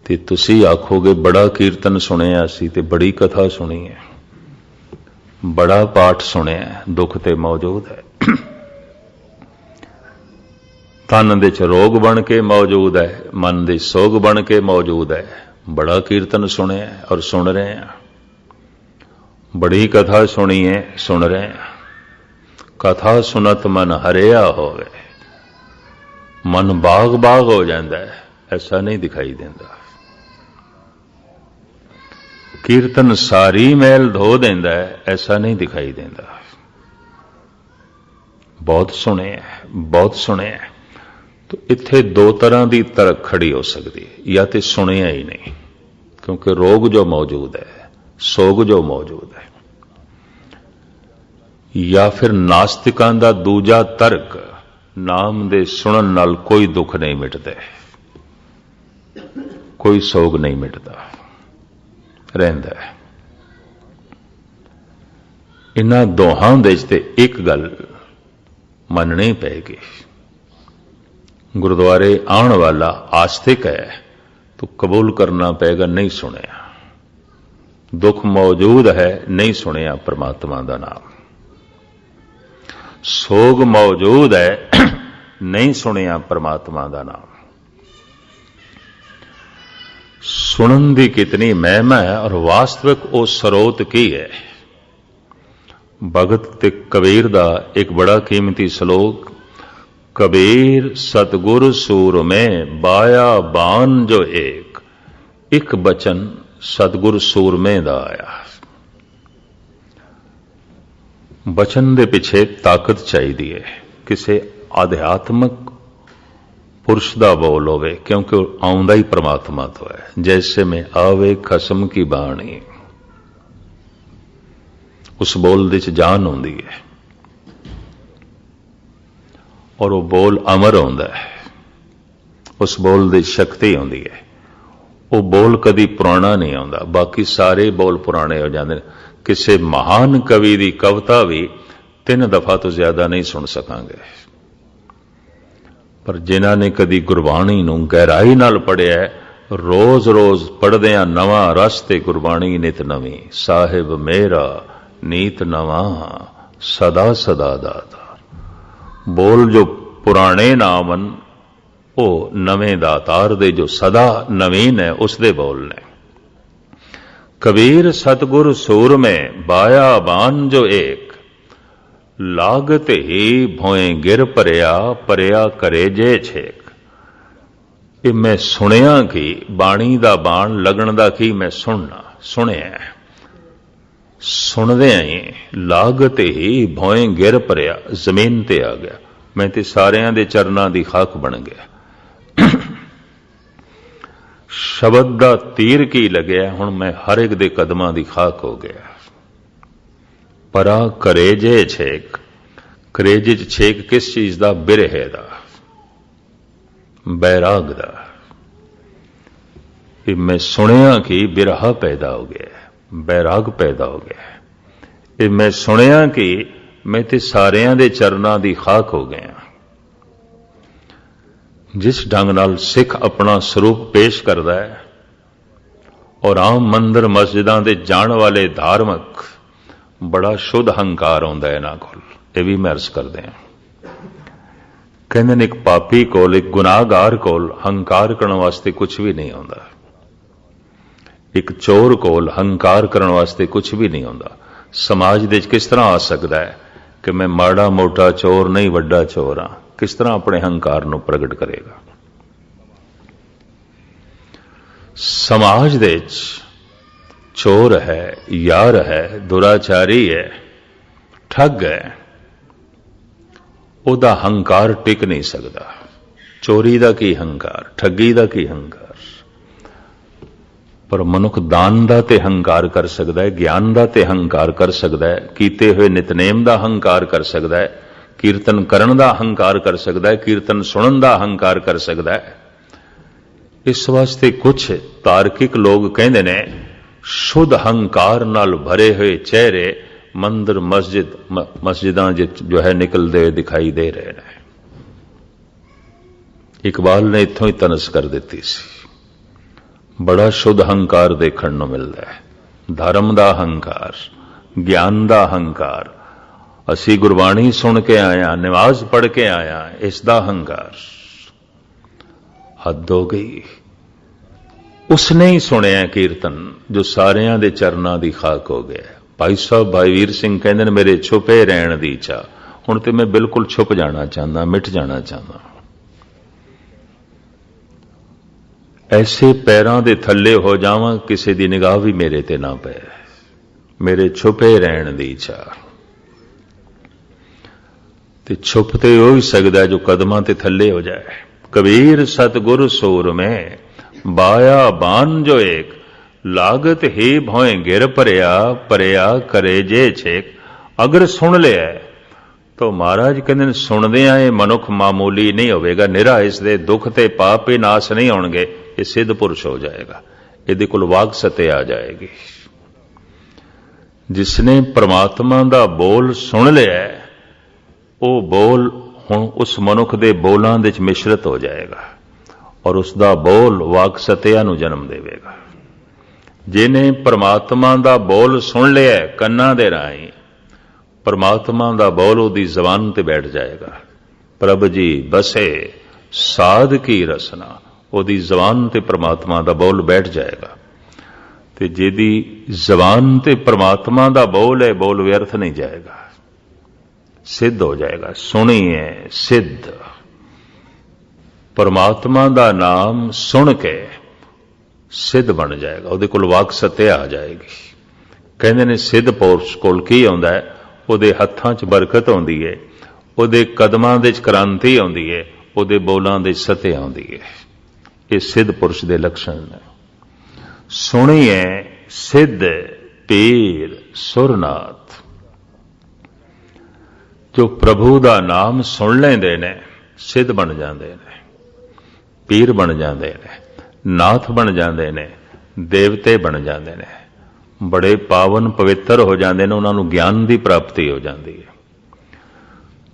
ते तुसी आखोगे बड़ा कीर्तन सुनिया सी ते बड़ी कथा सुनी है, बड़ा पाठ सुनिया, दुख ते मौजूद है। तन दे च रोग बन के मौजूद है, मन दे सोग बन के मौजूद है। बड़ा कीर्तन सुने और सुन रहे हैं, बड़ी कथा सुनी है, सुन रहे हैं। कथा सुनत मन हरिया होवे, मन बाग बाग हो जाता है, ऐसा नहीं दिखाई देता। कीर्तन सारी मैल धो देंदा है, ऐसा नहीं दिखाई देता। बहुत सुने, बहुत सुने। तो इत्थे दो तरह की तरक खड़ी हो सकती है। या तो सुनिया ही नहीं, क्योंकि रोग जो मौजूद है, सोग जो मौजूद है, या फिर नास्तिकां दा दूजा तर्क, नाम दे सुनन नाल कोई दुख नहीं मिटदे, कोई सोग नहीं मिटदा, रहिंदा है। इन्हां दोहां दे ते एक गल मननी पेगी। गुरुद्वारे आने वाला आस्तिक है तो कबूल करना पेगा, नहीं सुनिया। दुख मौजूद है, नहीं सुनिया परमात्मा का नाम। सोग मौजूद है, नहीं सुनिया परमात्मा का नाम। सुनन दी कितनी महिमा है और वास्तविक वो स्रोत की है। भगत ते कबीर दा एक बड़ा कीमती श्लोक, कबीर सतगुर सूर में बाया बान जो एक बचन सतगुर सूर में दा आया। बचन दे पिछे ताकत चाहिए, किसी आध्यात्मक पुरुष दा बोल होवे, क्योंकि आउंदा ही परमात्मा तो है। जैसे में आवे खसम की बाणी, उस बोल दे च जान होंदी है और वो बोल अमर होंदा है, उस बोल दी शक्ति होंदी है। वो बोल कदी पुराना नहीं आउंदा, बाकी सारे बोल पुराने हो जाते। किसी महान कवि की कविता भी 3 दफा तो ज्यादा नहीं सुन सकांगे, पर जिन्हां ने कदी गुरबाणी नूं गहराई नाल पढ़िया, रोज रोज पढ़दियां नवां रस ते गुरबाणी नित नवीं, साहिब मेरा नीत नवां सदा सदा दातार। बोल जो पुराने नामन वो नवें दातार दे जो सदा नवीन है, उसदे बोल ने। कबीर सतगुर सूर में बाया बान जो एक, लागत ही भोए गिर परया, परया करे जे छेक। ये मैं सुनिया कि बाणी दा बाण लगन दा की मैं सुनना सुनिया, सुनदे ही लागत ही भोए गिर परया, जमीन ते आ गया, मैं ते सारियां दे चरनां दी खाक बन गया। शब्द दा तीर की लग्या, हुण मैं हर एक दे कदमां दी खाक हो गया। परा करेजे छेक, करेजे च छेक किस चीज दा? बिरहे दा, बैराग दा। मैं सुनिया कि बिरहा पैदा हो गया, बैराग पैदा हो गया। ये मैं सुनिया कि मैं ते सारियां दे चरनां दी खाक हो गया। जिस ढंग नाल सिख अपना स्वरूप पेश करता है और आम मंदिर मस्जिदां दे जाण वाले धार्मिक बड़ा शुद्ध हंकार आउंदा है इन्हां कोल, ये भी मैं अर्ज करदे हां। कहंदे ने एक पापी कोल, एक गुनाहगार कोल हंकार करने वास्ते कुछ भी नहीं आउंदा, एक चोर कोल हंकार करने वास्ते कुछ भी नहीं आउंदा। समाज दे किस तरह आ सकता है कि मैं माड़ा मोटा चोर नहीं वड्डा चोर हाँ? किस तरह अपने हंकार नूं प्रगट करेगा? समाज दे चोर है, यार है, दुराचारी है, ठग है, उहदा हंकार टिक नहीं सकता। चोरी दा की हंकार, ठगी दा की हंकार। पर मनुख दान दा ते हंकार कर सकता है, ज्ञान दा ते हंकार कर सकता है, कीते हुए नितनेम दा हंकार कर सकता है, कीर्तन करन दा हंकार कर सकता है, कीर्तन सुनन दा हंकार कर सकता है। इस वास्ते कुछ तार्किक लोग कहते ने शुद्ध हंकार नाल भरे हुए चेहरे मंदिर मस्जिदां जो है निकलते हुए दिखाई दे रहे हैं। इकबाल ने इत्थों ही तनस कर दी सी। बड़ा शुद्ध हंकार देखण नूं मिलदा है, धर्म दा हंकार, ज्ञान दा हंकार। असी गुरबाणी सुन के आया, नमाज पढ़ के आया, इसदा हंकार। हद हो गई। उसने ही सुनिया कीर्तन जो सारियां दे चरनां दी खाक हो गया। भाई साहब भाई वीर सिंह कहंदे ने मेरे छुपे रहण दी इच्छा, हुण ते मैं बिल्कुल छुप जाना चाहता, मिट जाना चाहता। ऐसे पैरां दे थल्ले हो जावां किसी दी निगाह भी मेरे ते ना पै, मेरे छुपे रहण दी इच्छा। ते छुप ते हो ही सकदा है जो कदमां ते थल्ले हो जाए। कबीर सतगुर सूर में बाया बान जो एक, लागत ही भोए गिर परया, परया करे जे छेक। अगर सुन लिया तो महाराज कहते सुनदियां ये मनुख मामूली नहीं होवेगा, निरा इसदे दुख ते पाप ही नाश नहीं होणगे, ये सिद्ध पुरुष हो जाएगा, इहदे कोल वाग सत्य आ जाएगी। जिसने परमात्मा दा बोल सुन लिया वो बोल हुण उस मनुख दे बोलां दे विच मिश्रित हो जाएगा और उसका बोल वाक सत्या नूं जन्म देवेगा। जिन्हें परमात्मा दा बोल सुन लिया कन्ना दे राही, परमात्मा दा बोल उहदी ज़बान ते बैठ जाएगा। प्रभ जी बसे साध की रसना, उहदी ज़बान ते परमात्मा दा बोल बैठ जाएगा। ते जिहदी ज़बान ते परमात्मा दा बोल है, बोल व्यर्थ नहीं जाएगा, सिद्ध हो जाएगा। सुनिए सिद्ध परमात्मा दा नाम सुन के सिद्ध बन जाएगा, उहदे कोल वाक सत्य आ जाएगी। कहंदे ने सिद्ध पुरुष कोल की आउंदा है, उहदे हत्थां 'च बरकत आउंदी है, उहदे कदमां दे 'च क्रांति आउंदी है, ਉਹਦੇ ਬੋਲਾਂ ਦੇ ਸਤੇ ਆਉਂਦੀ ਹੈ। ਇਹ ਸਿੱਧ ਪੁਰਸ਼ ਦੇ ਲੱਛਣ ਨੇ। ਸੁਣੀਏ ਸਿੱਧ ਪੀਰ ਸੁਰਨਾਥ, ਜੋ ਪ੍ਰਭੂ ਦਾ ਨਾਮ ਸੁਣ ਲੈਂਦੇ ਨੇ ਸਿੱਧ ਬਣ ਜਾਂਦੇ ਨੇ, ਪੀਰ ਬਣ ਜਾਂਦੇ ਨੇ, ਨਾਥ ਬਣ ਜਾਂਦੇ ਨੇ, ਦੇਵਤੇ ਬਣ ਜਾਂਦੇ ਨੇ, ਬੜੇ ਪਾਵਨ ਪਵਿੱਤਰ ਹੋ ਜਾਂਦੇ ਨੇ, ਉਹਨਾਂ ਨੂੰ ਗਿਆਨ ਦੀ ਪ੍ਰਾਪਤੀ ਹੋ ਜਾਂਦੀ ਹੈ,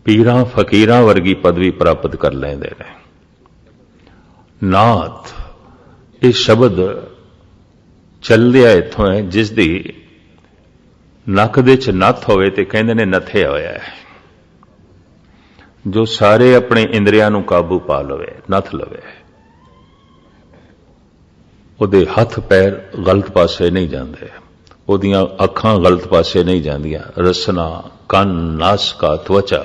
ਪੀਰਾਂ ਫਕੀਰਾਂ ਵਰਗੀ ਪਦਵੀ ਪ੍ਰਾਪਤ ਕਰ ਲੈਂਦੇ ਨੇ। ਨਾਥ ਇਹ ਸ਼ਬਦ ਚੱਲਿਆ ਇੱਥੋਂ ਹੈ, ਜਿਸ ਦੀ ਨੱਕ ਦੇ ਚ ਨੱਥ ਹੋਵੇ ਤੇ ਕਹਿੰਦੇ ਨੇ ਨੱਥਿਆ ਹੋਇਆ ਹੈ, ਜੋ ਸਾਰੇ ਆਪਣੇ ਇੰਦਰੀਆਂ ਨੂੰ ਕਾਬੂ ਪਾ ਲਵੇ, ਨੱਥ ਲਵੇ, ਉਹਦੇ ਹੱਥ ਪੈਰ ਗਲਤ ਪਾਸੇ ਨਹੀਂ ਜਾਂਦੇ, ਉਹਦੀਆਂ ਅੱਖਾਂ ਗਲਤ ਪਾਸੇ ਨਹੀਂ ਜਾਂਦੀਆਂ, ਰਸਨਾ ਕੰਨ ਨਾਸਕਾ ਤਵਚਾ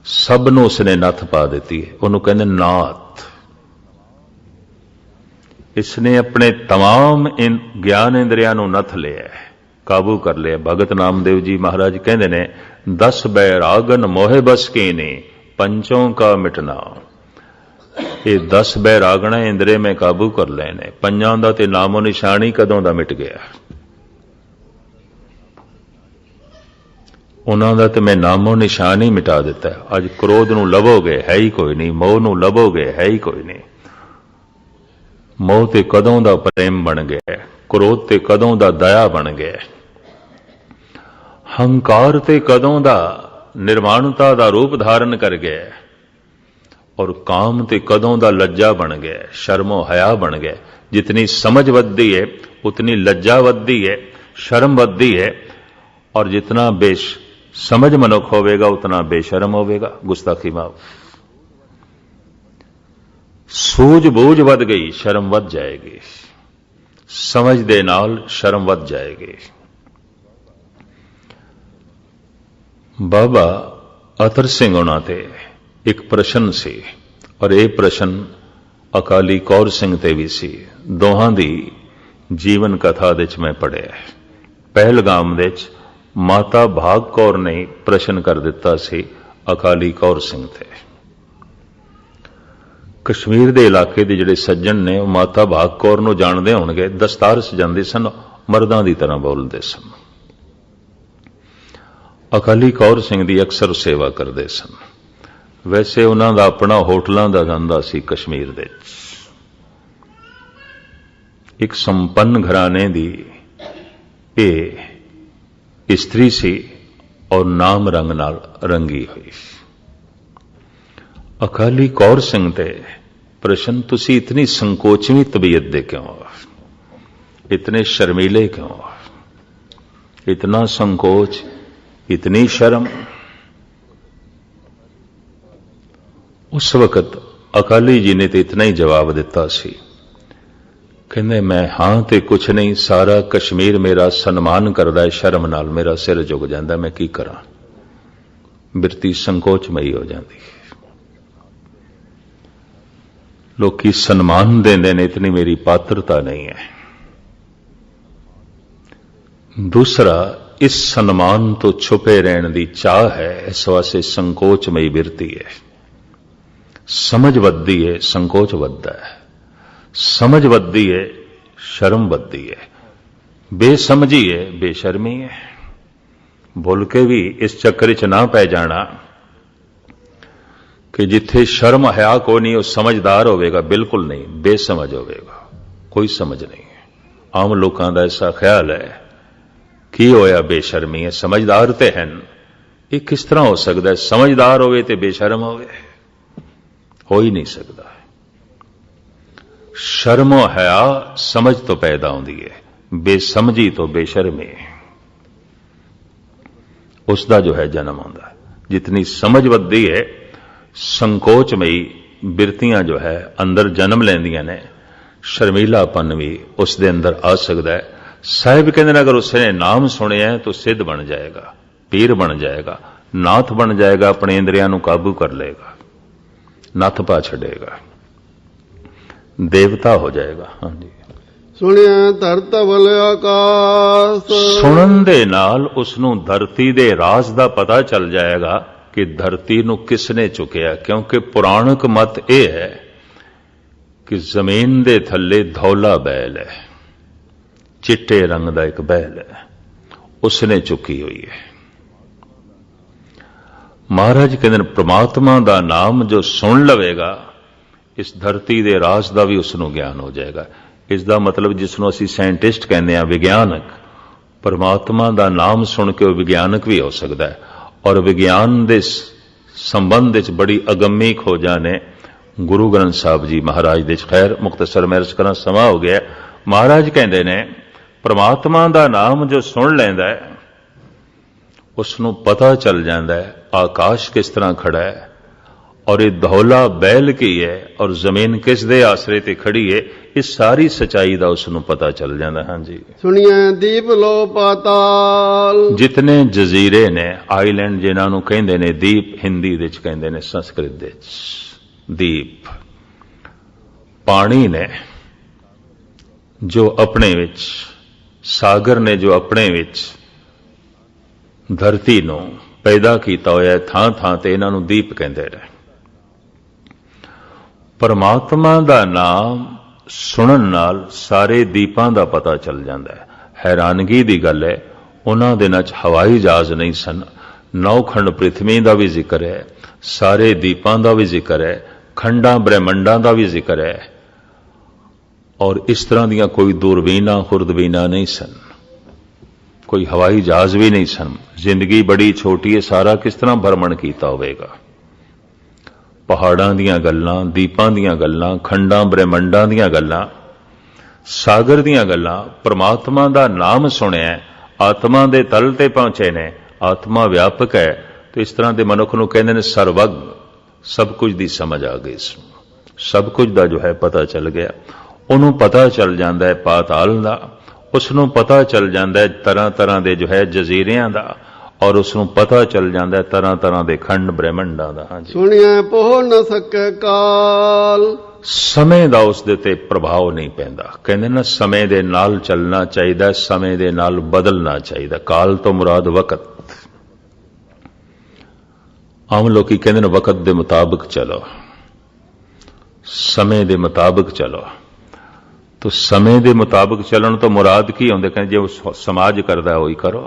ਸਭ ਨੂੰ ਉਸਨੇ ਨੱਥ ਪਾ ਦਿੱਤੀ ਹੈ, ਉਹਨੂੰ ਕਹਿੰਦੇ ਨਾਥ। ਇਸਨੇ ਆਪਣੇ तमाम ਗਿਆਨ ਇੰਦਰੀਆਂ ਨੂੰ ਨੱਥ ਲਿਆ, ਕਾਬੂ ਕਰ ਲਿਆ। ਭਗਤ ਨਾਮਦੇਵ ਜੀ ਮਹਾਰਾਜ ਕਹਿੰਦੇ ਨੇ 10 ਬੈਰਾਗਨ ਮੋਹਿ ਬਸ ਕੀਨੇ ਪੰਚੋਂ ਕਾ ਮਿਟਣਾ। ਇਹ 10 ਬੈਰਾਗਣਾ ਇੰਦਰੇ ਮੈਂ ਕਾਬੂ ਕਰ ਲਏ ਨੇ, ਪੰਜਾਂ ਦਾ ਤੇ ਨਾਮੋ ਨਿਸ਼ਾਨੀ ਕਦੋਂ ਦਾ ਮਿਟ ਗਿਆ, ਉਹਨਾਂ ਦਾ ਤੇ ਮੈਂ ਨਾਮੋ ਨਿਸ਼ਾਨ ਹੀ ਮਿਟਾ ਦਿੱਤਾ। ਅੱਜ ਕ੍ਰੋਧ ਨੂੰ ਲਵੋਗੇ ਹੈ ਹੀ ਕੋਈ ਨਹੀਂ, ਮੋਹ ਨੂੰ ਲਵੋਗੇ ਹੈ ਹੀ ਕੋਈ ਨਹੀਂ। ਮੋਹ ਤੇ ਕਦੋਂ ਦਾ ਪ੍ਰੇਮ ਬਣ ਗਿਆ, ਕ੍ਰੋਧ ਤੇ ਕਦੋਂ ਦਾ ਦਇਆ ਬਣ ਗਿਆ, ਹੰਕਾਰ ਤੇ ਕਦੋਂ ਦਾ ਨਿਰਮਾਣਤਾ ਦਾ ਰੂਪ ਧਾਰਨ ਕਰ ਗਿਆ, ਔਰ ਕਾਮ ਤੇ ਕਦੋਂ ਦਾ ਲੱਜਾ ਬਣ ਗਿਆ, ਸ਼ਰਮੋ ਹਯਾ ਬਣ ਗਿਆ। ਜਿਤਨੀ ਸਮਝ ਵੱਧਦੀ ਹੈ ਉਤਨੀ ਲੱਜਾ ਵੱਧਦੀ ਹੈ, ਸ਼ਰਮ ਵੱਧਦੀ ਹੈ, और जितना समझ मनुख होवेगा उतना बेशरम होवेगा। गुस्ताखी माफ, सूझबूझ वध गई शर्म वध जाएगी, समझ दे नाल शर्म वध जाएगी। बाबा अतर सिंह होना ते एक प्रश्न सी, और यह प्रश्न अकाली कौर सिंह ते भी सी। दोहां दी जीवन कथा दे च मैं पढ़िया। पहलगाम दे च माता भाग कौर ने प्रश्न कर दिता सी अकाली कौर सिंह ते। कश्मीर के इलाके के जिहड़े सज्जन ने माता भाग कौर नूं जाणदे होणगे। दस्तार सजांदे सन, मर्दां दी तरह बोलदे सन। अकाली कौर सिंह दी अक्सर सेवा करदे सन। वैसे उन्हां दा अपना होटलां दा धंधा सी कश्मीर दे। एक संपन्न घराने दी ये स्त्री सी और नाम रंग नाल रंगी हुई। अकाली कौर सिंह ते प्रश्न, तुसी इतनी संकोचवी तबीयत दे क्यों हो, इतने शर्मीले क्यों हो, इतना संकोच, इतनी शर्म। उस वक्त अकाली जी ने तो इतना ही जवाब दिता सी, कहते मैं हां ते कुछ नहीं, सारा कश्मीर मेरा सन्मान करदा है, शर्म नाल मेरा सिर झुक जांदा, मैं की करा। बिरती संकोचमई हो जाती है। लोकी सन्मान देंदे ने, इतनी मेरी पात्रता नहीं है। दूसरा, इस सन्मान तो छुपे रहने की चाह है, इस वास्ते संकोचमई बिरती है। समझ वधदी है, संकोच वधदा है। समझ वधदी है, शर्म वधदी है। बेसमझी है, बेशर्मी है। भुल के भी इस चक्कर च ना पै जाना कि जिथे शर्म हया को नहीं, वो समझदार होवेगा। बिल्कुल नहीं, बेसमझ होवेगा, कोई समझ नहीं है। आम लोगों का ऐसा ख्याल है की होया बेशर्मी है, समझदार ते हैं। ये किस तरह हो सकता है? समझदार होवे ते बेशर्म होवे, हो ही नहीं सकता। शर्म हया समझ तो पैदा होती है, बेसमझी तो बेशर्मी उसका जो है जन्म होता है। जितनी समझ वधदी है, संकोचमई बिरतियां जो है अंदर जन्म लेंदियां ने, शर्मीलापन भी उस दे अंदर आ सकता है। साहिब कहते अगर उसने नाम सुनिया है तो सिद्ध बन जाएगा, पीर बन जाएगा, नाथ बन जाएगा, अपने इंद्रियां नूं काबू कर लेगा, नथ पा छड़ेगा, देवता हो जाएगा। हाँ जी। सुनिया धरत वल आकाश, सुनन दे नाल उसनू धरती दे राज दा पता चल जाएगा कि धरती ਨੂੰ किसने चुकिया, क्योंकि पुराणक मत यह है कि जमीन दे थल्ले धौला बैल है, चिट्टे रंग का एक बैल है, उसने चुकी हुई है। महाराज कहते हैं परमात्मा का नाम जो सुन लवेगा इस धरती के राज का भी उसनों ज्ञान हो जाएगा। इसका मतलब जिसनों असी साइंटिस्ट कहने, विज्ञानक, परमात्मा का नाम सुन के वह विज्ञानक भी हो सकता है। और विज्ञान के संबंध बड़ी अगम्मी खोजा ने गुरु ग्रंथ साहब जी महाराज दे खैर मुख्तसर में अर्ज करना समा हो गया। महाराज कहते ने परमात्मा का नाम जो सुन लेंदा है उसनों पता चल जाता है आकाश किस तरह खड़ा है और ये धौला बैल की है और जमीन किस दे आसरे ते खड़ी है, इस सारी सच्चाई का उसनों पता चल जाता है। हाँ जी, सुनिए दीप लो पाताल। जितने जजीरे ने आइलैंड जिन्हों कहते ने दीप, हिंदी दे कहते ने, संस्कृत दे दीप, पानी ने जो अपने विच, सागर ने जो अपने विच धरती नूं पैदा किया होया, थां थां ते इन्हां नूं दीप कहते रहे। परमात्मा का नाम सुनन नाल सारे दीपां का पता चल जाता है। हैरानगी की गल है, उन्हां दिनां च हवाई जहाज नहीं सन, नौखंड पृथ्वी का भी जिक्र है, सारे दीपां का भी जिक्र है, खंडां ब्रह्मंडां का भी जिक्र है, और इस तरह दियां कोई दूरबीना खुर्दबीना नहीं सन, कोई हवाई जहाज भी नहीं सन। जिंदगी बड़ी छोटी है, सारा किस तरह भ्रमण किया होगा। पहाड़ां दियां गल्लां, दीपां दियां गल्लां, खंडां ब्रह्मंडां दियां गल्लां, सागर दियां गल्लां, परमात्मा का नाम सुनिया, आत्मा दे तल ते पहुंचे ने, आत्मा व्यापक है, तो इस तरह के मनुख नूं कहंदे ने सर्वज्ञ, सब कुछ दी समझ आ गई, सब कुछ दा जो है पता चल गया। उन्हों पता चल जाता है पाताल का, उसनों पता चल जाता है तरह तरह के जो है जजीरियां का, और उसनों पता चल जाता है तरह तरह के खंड ब्रह्मंडां दा। हाँ जी, सुनिए पोह न सके काल। समय का उस दे ते प्रभाव नहीं पैंदा, कहंदे ना समय दे नाल चलना चाहिए, समय दे नाल बदलना चाहिए। काल तो मुराद वक्त। आम लोग कहते हैं वक्त के मुताबिक चलो, समय के मुताबिक चलो, तो समय के मुताबिक चलन तो मुराद की आउंदे, कहंदे जे वो समाज करदा वही करो।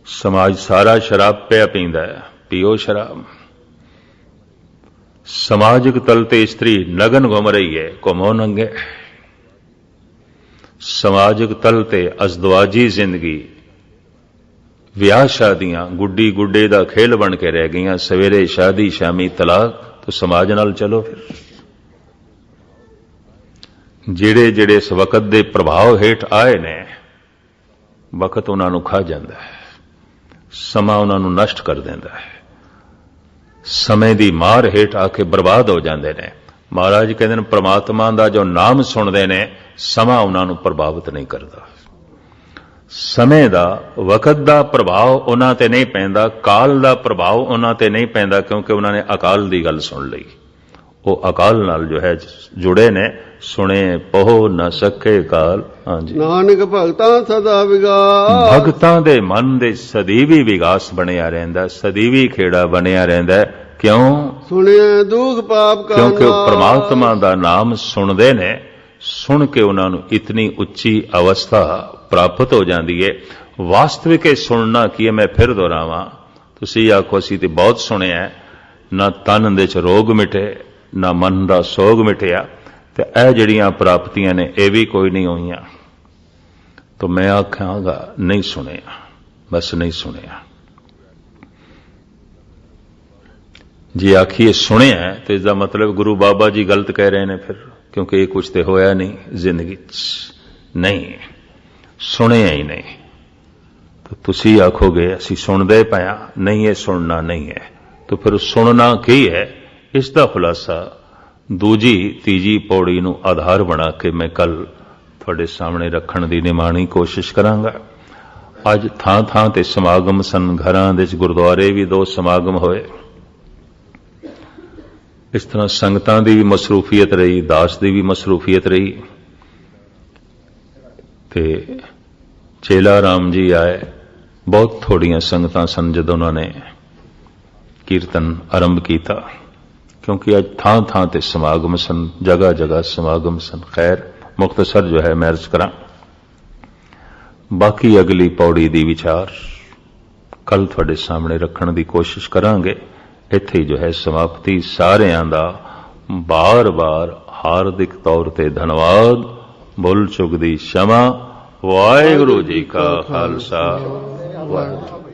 समाज सारा शराब पिया पींदा है, पियो शराब। समाजिक तल ते स्त्री नगन घूम रही है, घूमो नंगे। समाजिक तल ते अजदवाजी जिंदगी, विआह शादियां गुड्डी गुड्डे दा खेल बन के रह गईयां, सवेरे शादी शामी तलाक। तो समाज नाल चलो फिर। ਜਿਹੜੇ ਜਿਹੜੇ इस वक्त के प्रभाव हेठ आए ने, वक्त उन्होंने खा जाता है, समा उन्होंने नष्ट कर देता है, समय की मार हेठ आके बर्बाद हो जाते हैं। महाराज कहते हैं परमात्मा का जो नाम सुनते हैं, समा उन्होंने प्रभावित नहीं करता। समय का, वक्त का प्रभाव उन्होंने ते नहीं पैंदा, काल का प्रभाव उन्होंने ते नहीं पैंदा, क्योंकि उन्होंने अकाल की गल सुन ली। वो अकाल नाल जो है जुड़े ने, सुने पोह न सके काल। हाँ जी, नानक भगतां सदा विगास। भगतां दे मन दे सदीवी विगास बनिया रहिंदा, सदीवी खेड़ा बनिया रहिंदा। क्यों? सुने दुख पाप का, क्योंकि वो परमात्मा का नाम सुनते ने, सुन के उन्होंने इतनी उच्ची अवस्था प्राप्त हो जाती है। वास्तविक सुनना की है, मैं फिर दोहरावां, तुसीं आखो असीं ते बहुत सुनिया है, ना तन दे च रोग मिटे, ना मन का सोग मिटिया, तो यह जड़ियां प्राप्तियां ने यह भी कोई नहीं हुई। तो मैं आखांगा नहीं सुनिया, बस नहीं सुनिया। जी आखिए सुनिया है तो इसका मतलब गुरु बाबा जी गलत कह रहे हैं फिर, क्योंकि ये कुछ तो होया नहीं जिंदगी नहीं, सुनिया ही नहीं। तो तुसी आखोगे असी सुनदे पाया, नहीं ये सुनना नहीं है, तो फिर सुनना की है? इसका खुलासा दूजी तीजी पौड़ी नूं आधार बना के मैं कल थोड़े सामने रखण दी निमाणी कोशिश करांगा। अज थां थां ते समागम सन, घरां दे गुरुद्वारे भी 2 समागम होए। इस तरह संगतां दी भी मसरूफियत रही, दास दी भी मसरूफियत रही। ते चेला राम जी आए, ਬਹੁਤ ਥੋੜੀਆਂ ਸੰਗਤਾਂ ਸਨ ਜਦੋਂ ਉਹਨਾਂ ਨੇ ਕੀਰਤਨ ਆਰੰਭ ਕੀਤਾ, ਕਿਉਂਕਿ ਅੱਜ ਥਾਂ ਥਾਂ ਤੇ ਸਮਾਗਮ ਸਨ, ਜਗ੍ਹਾ ਜਗ੍ਹਾ ਸਮਾਗਮ ਸਨ। ਖੈਰ ਮੁਖਤਸਰ ਜੋ ਹੈ ਮੈਂ ਅਰਜ਼ ਕਰਾਂ, ਬਾਕੀ ਅਗਲੀ ਪੌੜੀ ਦੀ ਵਿਚਾਰ ਕੱਲ ਤੁਹਾਡੇ ਸਾਹਮਣੇ ਰੱਖਣ ਦੀ ਕੋਸ਼ਿਸ਼ ਕਰਾਂਗੇ। ਇੱਥੇ ਜੋ ਹੈ ਸਮਾਪਤੀ। ਸਾਰਿਆਂ ਦਾ ਬਾਰ-ਬਾਰ ਹਾਰਦਿਕ ਤੌਰ ਤੇ ਧੰਨਵਾਦ। ਭੁੱਲ ਚੁੱਕ ਦੀ क्षमा। ਵਾਹਿਗੁਰੂ ਜੀ ਕਾ ਖਾਲਸਾ, ਵਾਹਿਗੁਰੂ।